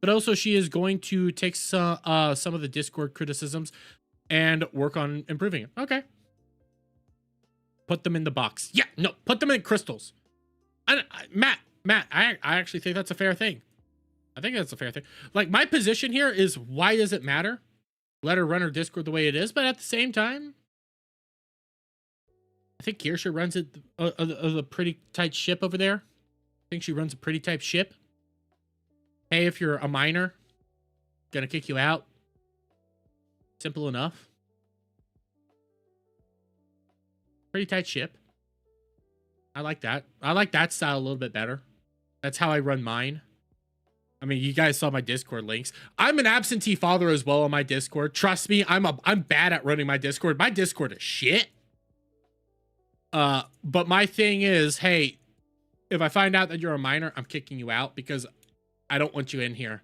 But also, she is going to take some of the Discord criticisms and work on improving it. Okay. Put them in the box. Yeah, no, put them in crystals. Matt, I actually think that's a fair thing. I think that's a fair thing. Like, my position here is, why does it matter? Let her run her Discord the way it is, but at the same time, I think Kirsha runs a pretty tight ship over there. I think she runs a pretty tight ship. Hey, if you're a minor, gonna kick you out. Simple enough. Pretty tight ship. I like that. I like that style a little bit better. That's how I run mine. I mean, you guys saw my Discord links. I'm an absentee father as well on my Discord. Trust me, I'm bad at running my Discord. My Discord is shit. But my thing is, hey, if I find out that you're a minor, I'm kicking you out because I don't want you in here.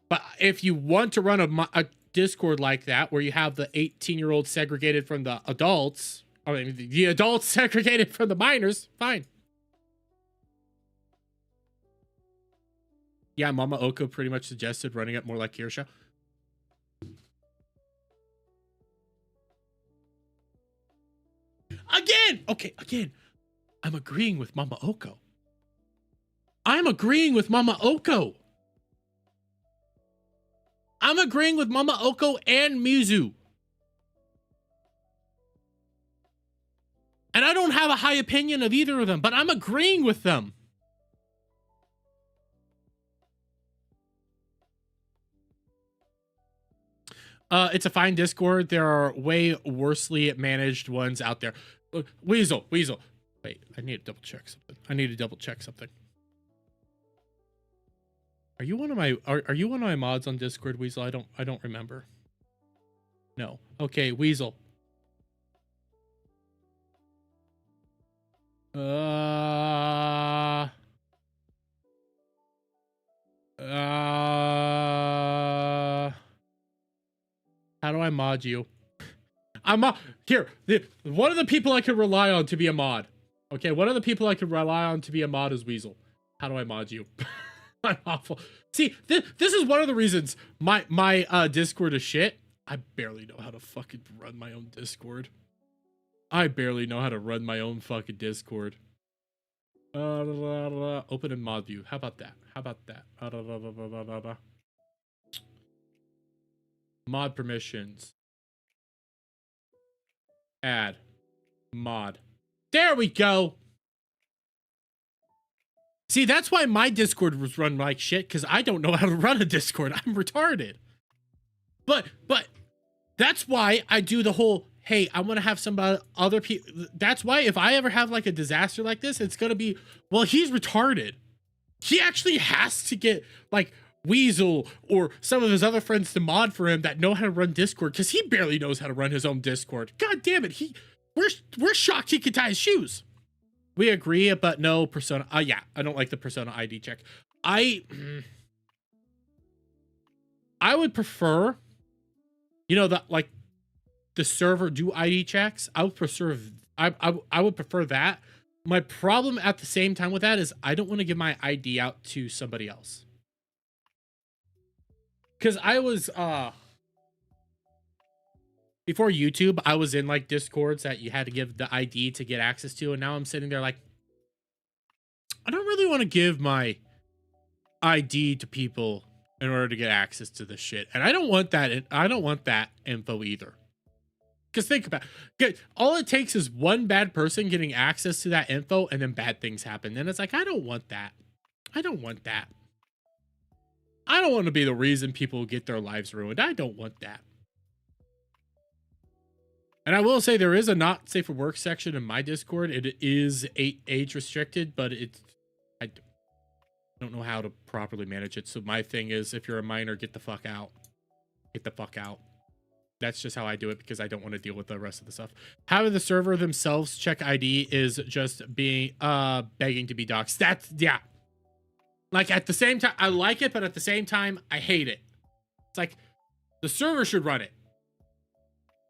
But if you want to run a Discord like that, where you have the 18-year-olds segregated from the adults, I mean, the adults segregated from the minors, fine. Yeah, Mama Oko pretty much suggested running it more like Kirsha. Again, I'm agreeing with Mama Oko. I'm agreeing with Mama Oko. I'm agreeing with Mama Oko and Mizu. And I don't have a high opinion of either of them, but I'm agreeing with them. It's a fine Discord. There are way worsely managed ones out there. Weasel. Wait, I need to double check something. Are you one of my mods on Discord, Weasel? I don't remember. No. Okay, Weasel. How do I mod you? Here. One of the people I could rely on to be a mod. Okay, one of the people I could rely on to be a mod is Weasel. How do I mod you? I'm awful. See, this is one of the reasons my Discord is shit. I barely know how to fucking run my own Discord. I barely know how to run my own fucking Discord. Open in mod view. How about that? Mod permissions. Add. Mod. There we go. See, that's why my Discord was run like shit, because I don't know how to run a Discord. I'm retarded. But that's why I do the whole, hey, I want to have some other people. That's why if I ever have like a disaster like this, it's going to be, well, he's retarded. He actually has to get like Weasel or some of his other friends to mod for him that know how to run Discord, because he barely knows how to run his own Discord. God damn it. We're shocked he could tie his shoes. We agree, but no persona. Yeah, I don't like the persona ID check. I would prefer, you know, that like the server do ID checks. I would prefer I would prefer that. My problem at the same time with that is I don't want to give my ID out to somebody else. Because I was, before YouTube, I was in like Discords that you had to give the ID to get access to. And now I'm sitting there like, I don't really want to give my ID to people in order to get access to this shit. And I don't want that. I don't want that info either. Because think about it. All it takes is one bad person getting access to that info and then bad things happen. And it's like, I don't want that. I don't want that. I don't want to be the reason people get their lives ruined. I don't want that. And I will say there is a not safe for work section in my Discord. It is age restricted, but I don't know how to properly manage it. So my thing is, if you're a minor, get the fuck out. Get the fuck out. That's just how I do it because I don't want to deal with the rest of the stuff. Having the server themselves check ID is just being begging to be doxxed. That's, yeah. Like at the same time, I like it, but at the same time, I hate it. It's like the server should run it.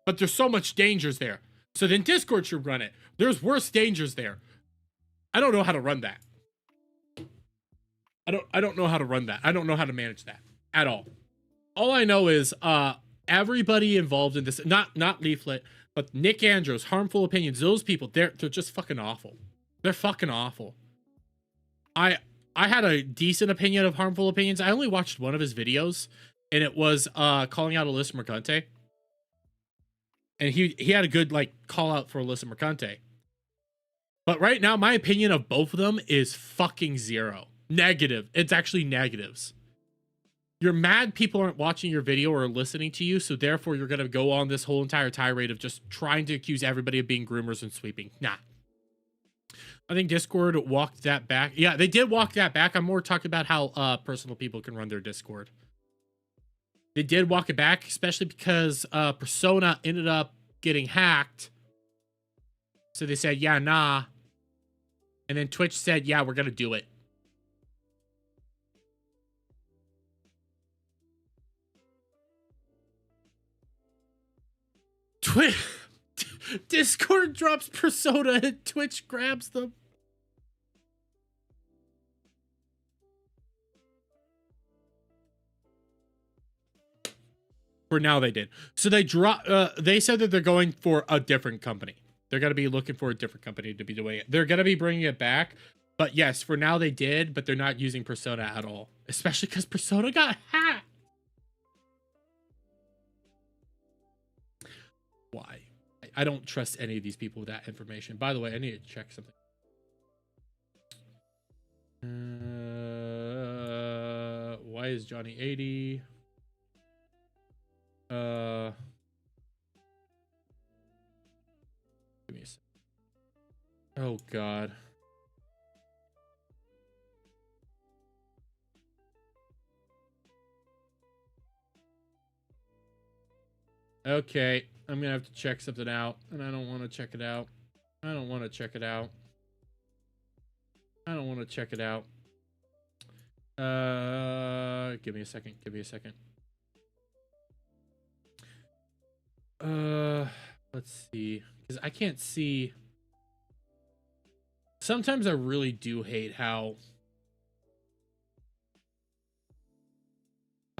But there's so much dangers there. So then Discord should run it. There's worse dangers there. I don't know how to run that. I don't know how to run that. I don't know how to manage that at all. All I know is everybody involved in this, not Leaflit, but Nick Andrews, Harmful Opinions, those people, they're just fucking awful. They're fucking awful. I had a decent opinion of Harmful Opinions. I only watched one of his videos, and it was calling out Alyssa Mercante. And he had a good like call out for Alyssa Mercante. But right now, my opinion of both of them is fucking zero. Negative. It's actually negatives. You're mad people aren't watching your video or listening to you, so therefore you're going to go on this whole entire tirade of just trying to accuse everybody of being groomers and sweeping. Nah. I think Discord walked that back. Yeah, they did walk that back. I'm more talking about how personal people can run their Discord. They did walk it back, especially because Persona ended up getting hacked. So they said, yeah, nah. And then Twitch said, yeah, we're going to do it. Discord drops Persona and Twitch grabs them. For now they did. So they they said that they're going for a different company. They're going to be looking for a different company to be doing it. They're going to be bringing it back. But yes, for now they did, but they're not using Persona at all. Especially because Persona got hacked. Why? I don't trust any of these people with that information. By the way, I need to check something. Why is Johnny 80? Give me a sec. Oh God. Okay, I'm gonna have to check something out, and I don't want to check it out. I don't want to check it out. I don't want to check it out. Give me a second. Give me a second. Let's see, because I can't see. Sometimes I really do hate how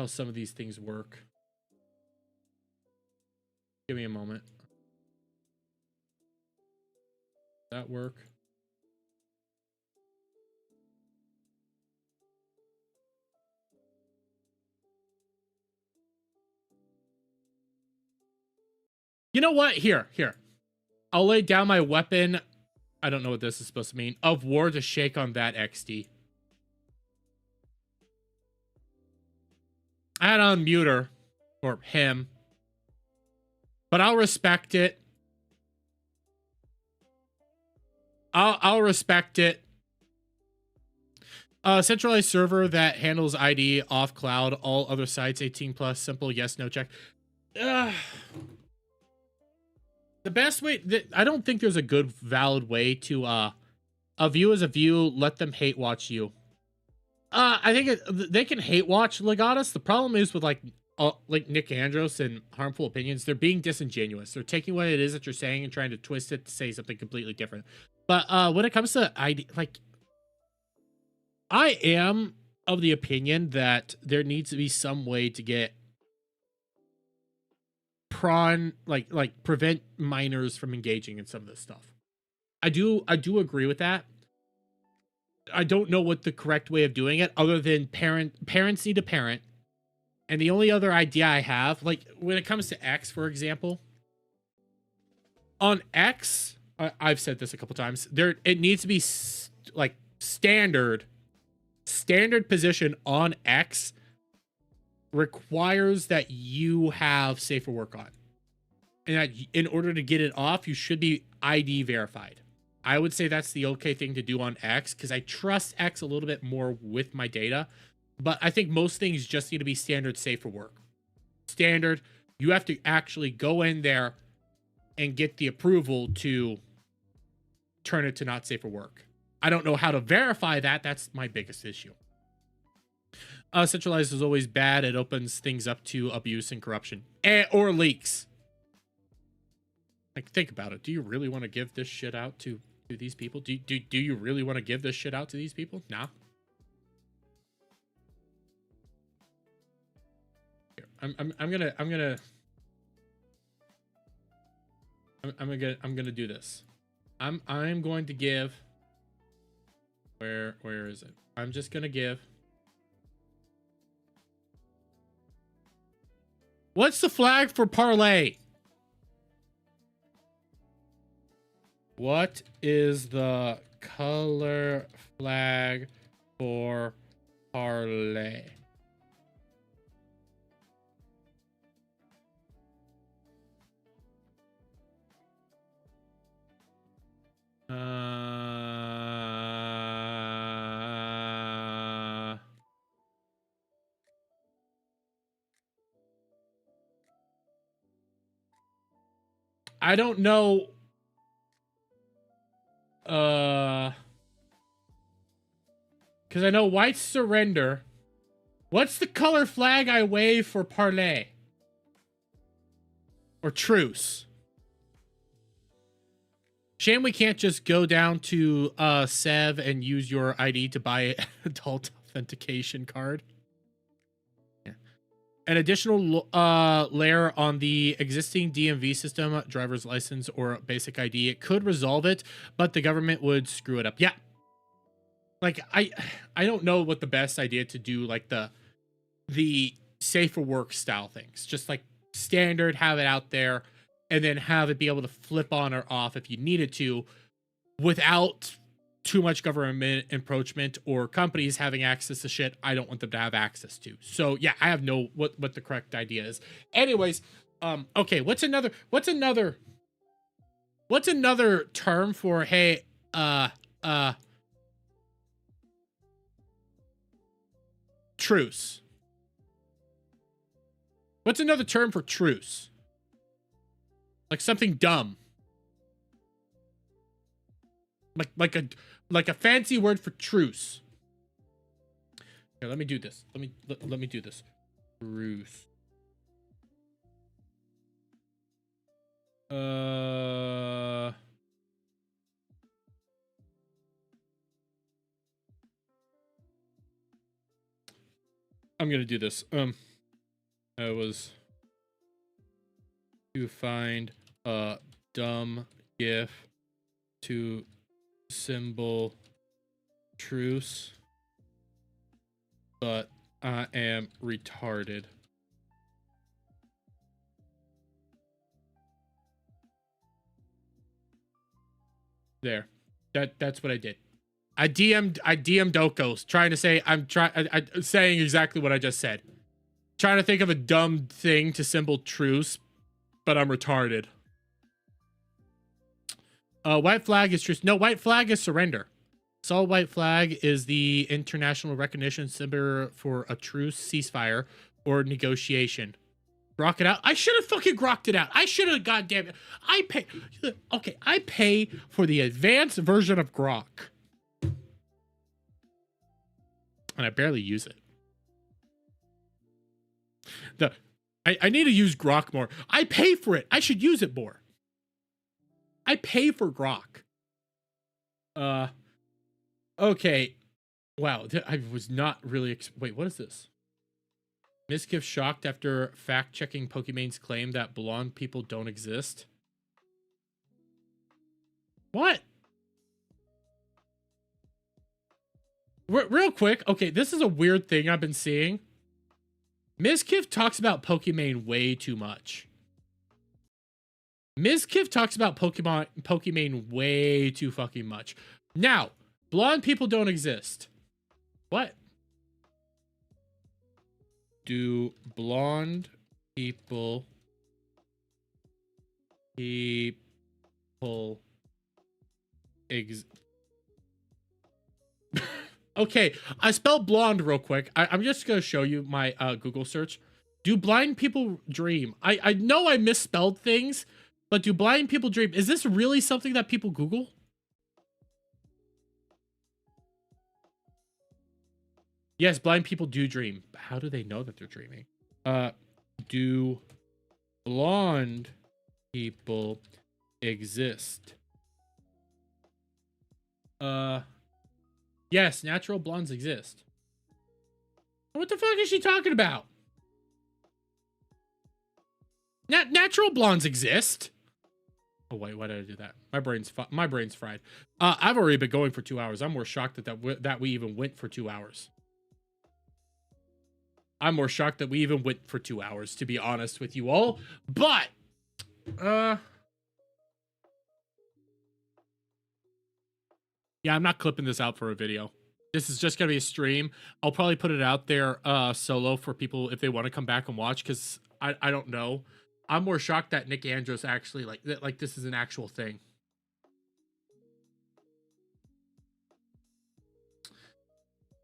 some of these things work. Give me a moment. Does that work? You know what? Here. I'll lay down my weapon. I don't know what this is supposed to mean. Of war to shake on that XD. I had to unmute her. Or him. But I'll respect it. I'll respect it. Centralized server that handles ID off cloud. All other sites 18 plus. Simple yes no check. The best way, I don't think there's a good valid way to a view is a view. Let them hate watch you. I think they can hate watch Legatus. The problem is with like like Nick Andros and Harmful Opinions, they're being disingenuous. They're taking what it is that you're saying and trying to twist it to say something completely different. But when it comes to like, I am of the opinion that there needs to be some way to get prevent minors from engaging in some of this stuff. I do agree with that. I don't know what the correct way of doing it other than parents need to parent. And the only other idea I have, like when it comes to X, for example, on X, I've said this a couple times, it needs to be like standard position on X requires that you have safe for work on. And that in order to get it off, you should be ID verified. I would say that's the okay thing to do on X because I trust X a little bit more with my data. But I think most things just need to be standard safe for work. Standard, you have to actually go in there and get the approval to turn it to not safe for work. I don't know how to verify that. That's my biggest issue. Centralized is always bad. It opens things up to abuse and corruption or leaks. Like, think about it. Do you really want to give this shit out to these people? Do you really want to give this shit out to these people? Nah. Here, I'm gonna do this. I'm going to give. Where is it? I'm just gonna give. What's the flag for parlay? What is the color flag for parlay? I don't know. Because I know white surrender. What's the color flag I wave for parlay? Or truce? Shame we can't just go down to Sev and use your ID to buy an adult authentication card. Yeah. An additional layer on the existing DMV system, driver's license or basic ID, it could resolve it, but the government would screw it up. Yeah. Like, I don't know what the best idea to do, like, the safer work style things. Just, like, standard, have it out there, and then have it be able to flip on or off if you needed to without too much government encroachment or companies having access to shit I don't want them to have access to. So, yeah, I have no what the correct idea is. Anyways, okay, what's another term for, hey, truce? What's another term for truce? Like something dumb. Like a fancy word for truce. Here, let me do this. Let me do this. Truce. I'm gonna do this. I was to find a dumb gif to symbol truce, but I am retarded. There. That's what I did. I DM'd Dokos, trying to say I'm saying exactly what I just said. Trying to think of a dumb thing to symbol truce, but I'm retarded. White flag is truce. No, white flag is surrender. So white flag is the international recognition symbol for a truce, ceasefire, or negotiation. Grok it out. I should have fucking grokked it out. I should have, goddamn it. I pay for the advanced version of Grok. And I barely use it. I need to use Grok more. I pay for it. I should use it more. I pay for Grok. Okay. Wow, I was not really... Wait, what is this? Miskiff shocked after fact-checking Pokemon's claim that blonde people don't exist. What? Real quick. Okay, this is a weird thing I've been seeing. Miskiff talks about Pokemon way too much. Miskiff talks about Pokemon way too fucking much. Now, blonde people don't exist. What? Do blonde people Okay, I spelled blonde real quick. I'm just gonna show you my Google search. Do blind people dream? I know I misspelled things, but do blind people dream? Is this really something that people Google? Yes, blind people do dream. How do they know that they're dreaming? Do blonde people exist? Yes, natural blondes exist. What the fuck is she talking about? Natural blondes exist. Oh wait, why did I do that? My brain's fried. I've already been going for 2 hours. I'm more shocked that we even went for 2 hours. I'm more shocked that we even went for 2 hours, to be honest with you all. But yeah, I'm not clipping this out for a video. This is just gonna be a stream. I'll probably put it out there solo for people if they want to come back and watch, because I don't know. I'm more shocked that Nick Andros actually like this is an actual thing.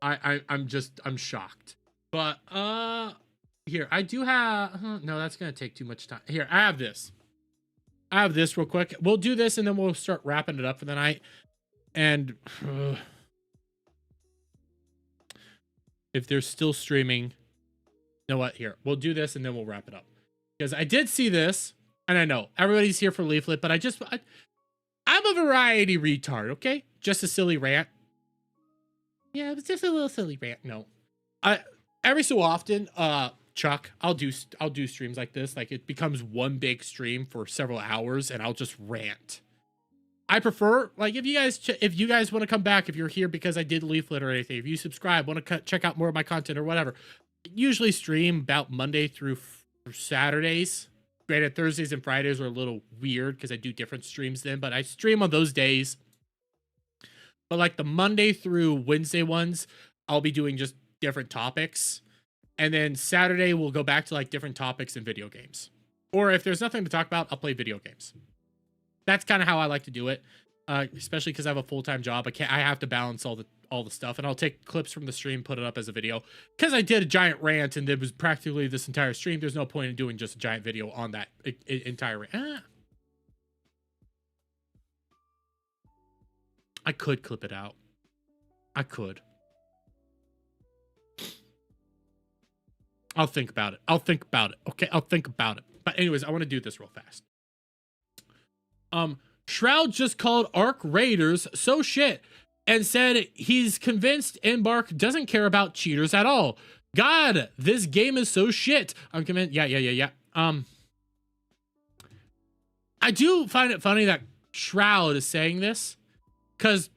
I'm shocked. But here, I do have no, that's gonna take too much time. Here, I have this real quick. We'll do this and then we'll start wrapping it up for the night. And if they're still streaming, you know what? Here, we'll do this and then we'll wrap it up. Because I did see this, and I know everybody's here for Leaflet, but I'm a variety retard, okay? Just a silly rant. Yeah, it was just a little silly rant. No, every so often, Chuck, I'll do streams like this. Like, it becomes one big stream for several hours, and I'll just rant. I prefer, like, if you guys want to come back, if you're here because I did Leaflet or anything, if you subscribe, want to check out more of my content or whatever, I usually stream about Monday through Saturdays. Granted, Thursdays and Fridays are a little weird because I do different streams then, but I stream on those days. But like the Monday through Wednesday ones, I'll be doing just different topics. And then Saturday, we'll go back to like different topics in video games. Or if there's nothing to talk about, I'll play video games. That's kind of how I like to do it, especially because I have a full-time job. I have to balance all the stuff, and I'll take clips from the stream, put it up as a video. Because I did a giant rant, and it was practically this entire stream. There's no point in doing just a giant video on that entire rant. I could clip it out. I could. I'll think about it. Okay, I'll think about it. But anyways, I want to do this real fast. Shroud just called Arc Raiders so shit and said he's convinced Embark doesn't care about cheaters at all. God, this game is so shit. I'm convinced. Yeah. I do find it funny that Shroud is saying this, because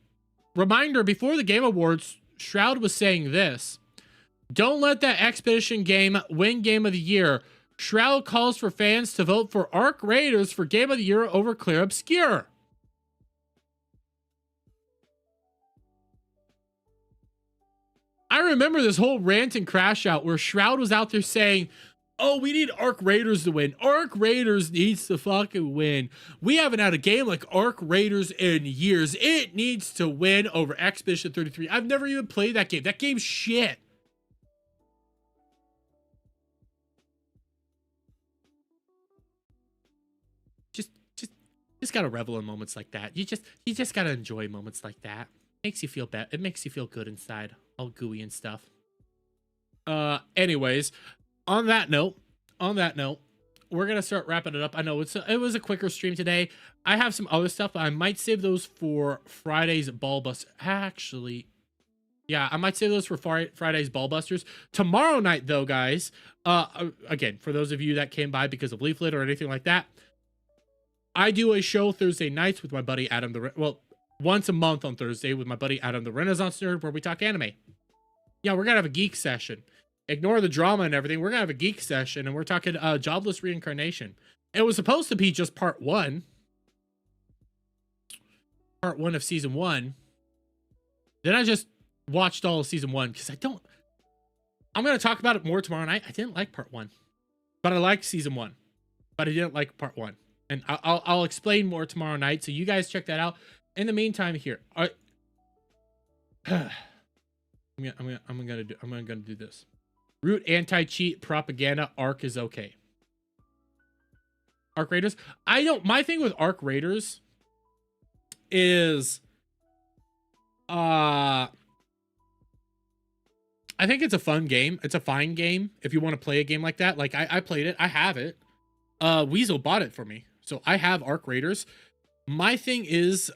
reminder, before the Game Awards, Shroud was saying this: don't let that Expedition game win Game of the Year. Shroud calls for fans to vote for Arc Raiders for Game of the Year over Clear Obscure. I remember this whole rant and crash out where Shroud was out there saying, oh, we need Arc Raiders to win. Arc Raiders needs to fucking win. We haven't had a game like Arc Raiders in years. It needs to win over Expedition 33. I've never even played that game. That game's shit. Just gotta revel in moments like that. You just gotta enjoy moments like that. Makes you feel bad. It makes you feel good inside, all gooey and stuff. Anyways, on that note, on that note, we're gonna start wrapping it up. I know it was a quicker stream today. I have some other stuff, but I might save those for Friday's ball bust. Actually, yeah, I might save those for Friday's ball busters. Tomorrow night, though, guys. Again, for those of you that came by because of Leaflit or anything like that, I do a show Thursday nights with my buddy Adam once a month on Thursday with my buddy Adam the Renaissance Nerd, where we talk anime. Yeah, we're gonna have a geek session. Ignore the drama and everything. We're gonna have a geek session, and we're talking jobless reincarnation. It was supposed to be just part one of season 1. Then I just watched all of season 1 because I'm gonna talk about it more tomorrow night. I didn't like part 1, but I liked season 1, but I didn't like part 1, and I'll explain more tomorrow night. So you guys check that out. In the meantime, here, I'm gonna do this. Root anti-cheat propaganda. Arc is okay. Arc Raiders. My thing with Arc Raiders is, I think it's a fun game. It's a fine game if you want to play a game like that. Like I played it. I have it. Weasel bought it for me, so I have Arc Raiders. My thing is,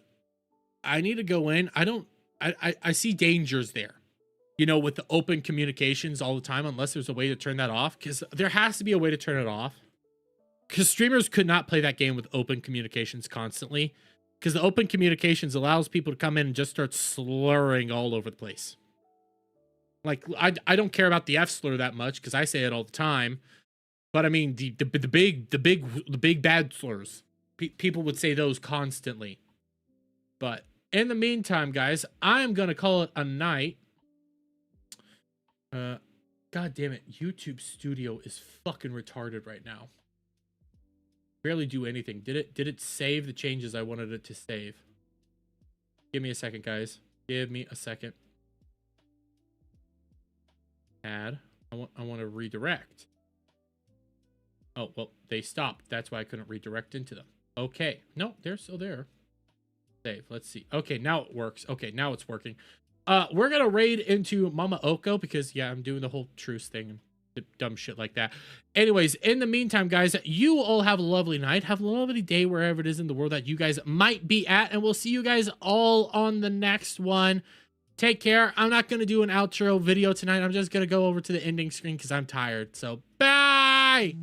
I need to go in. I see dangers there, you know, with the open communications all the time, unless there's a way to turn that off, because there has to be a way to turn it off, because streamers could not play that game with open communications constantly, because the open communications allows people to come in and just start slurring all over the place. Like, I don't care about the F slur that much because I say it all the time, but I mean the big bad slurs. People would say those constantly. But in the meantime, guys, I'm gonna call it a night. God damn it, YouTube Studio is fucking retarded right now. Barely do anything. Did it save the changes I wanted it to save? Give me a second, guys. Give me a second. Add. I want to redirect. Oh, well, they stopped. That's why I couldn't redirect into them. Okay. No, they're still there. Save. Let's see. Okay, now it works. Okay, now it's working. We're gonna raid into Mama Oko because, yeah, I'm doing the whole truce thing and dumb shit like that. Anyways, in the meantime, guys, you all have a lovely night. Have a lovely day wherever it is in the world that you guys might be at, and we'll see you guys all on the next one. Take care. I'm not gonna do an outro video tonight. I'm just gonna go over to the ending screen because I'm tired. So, bye!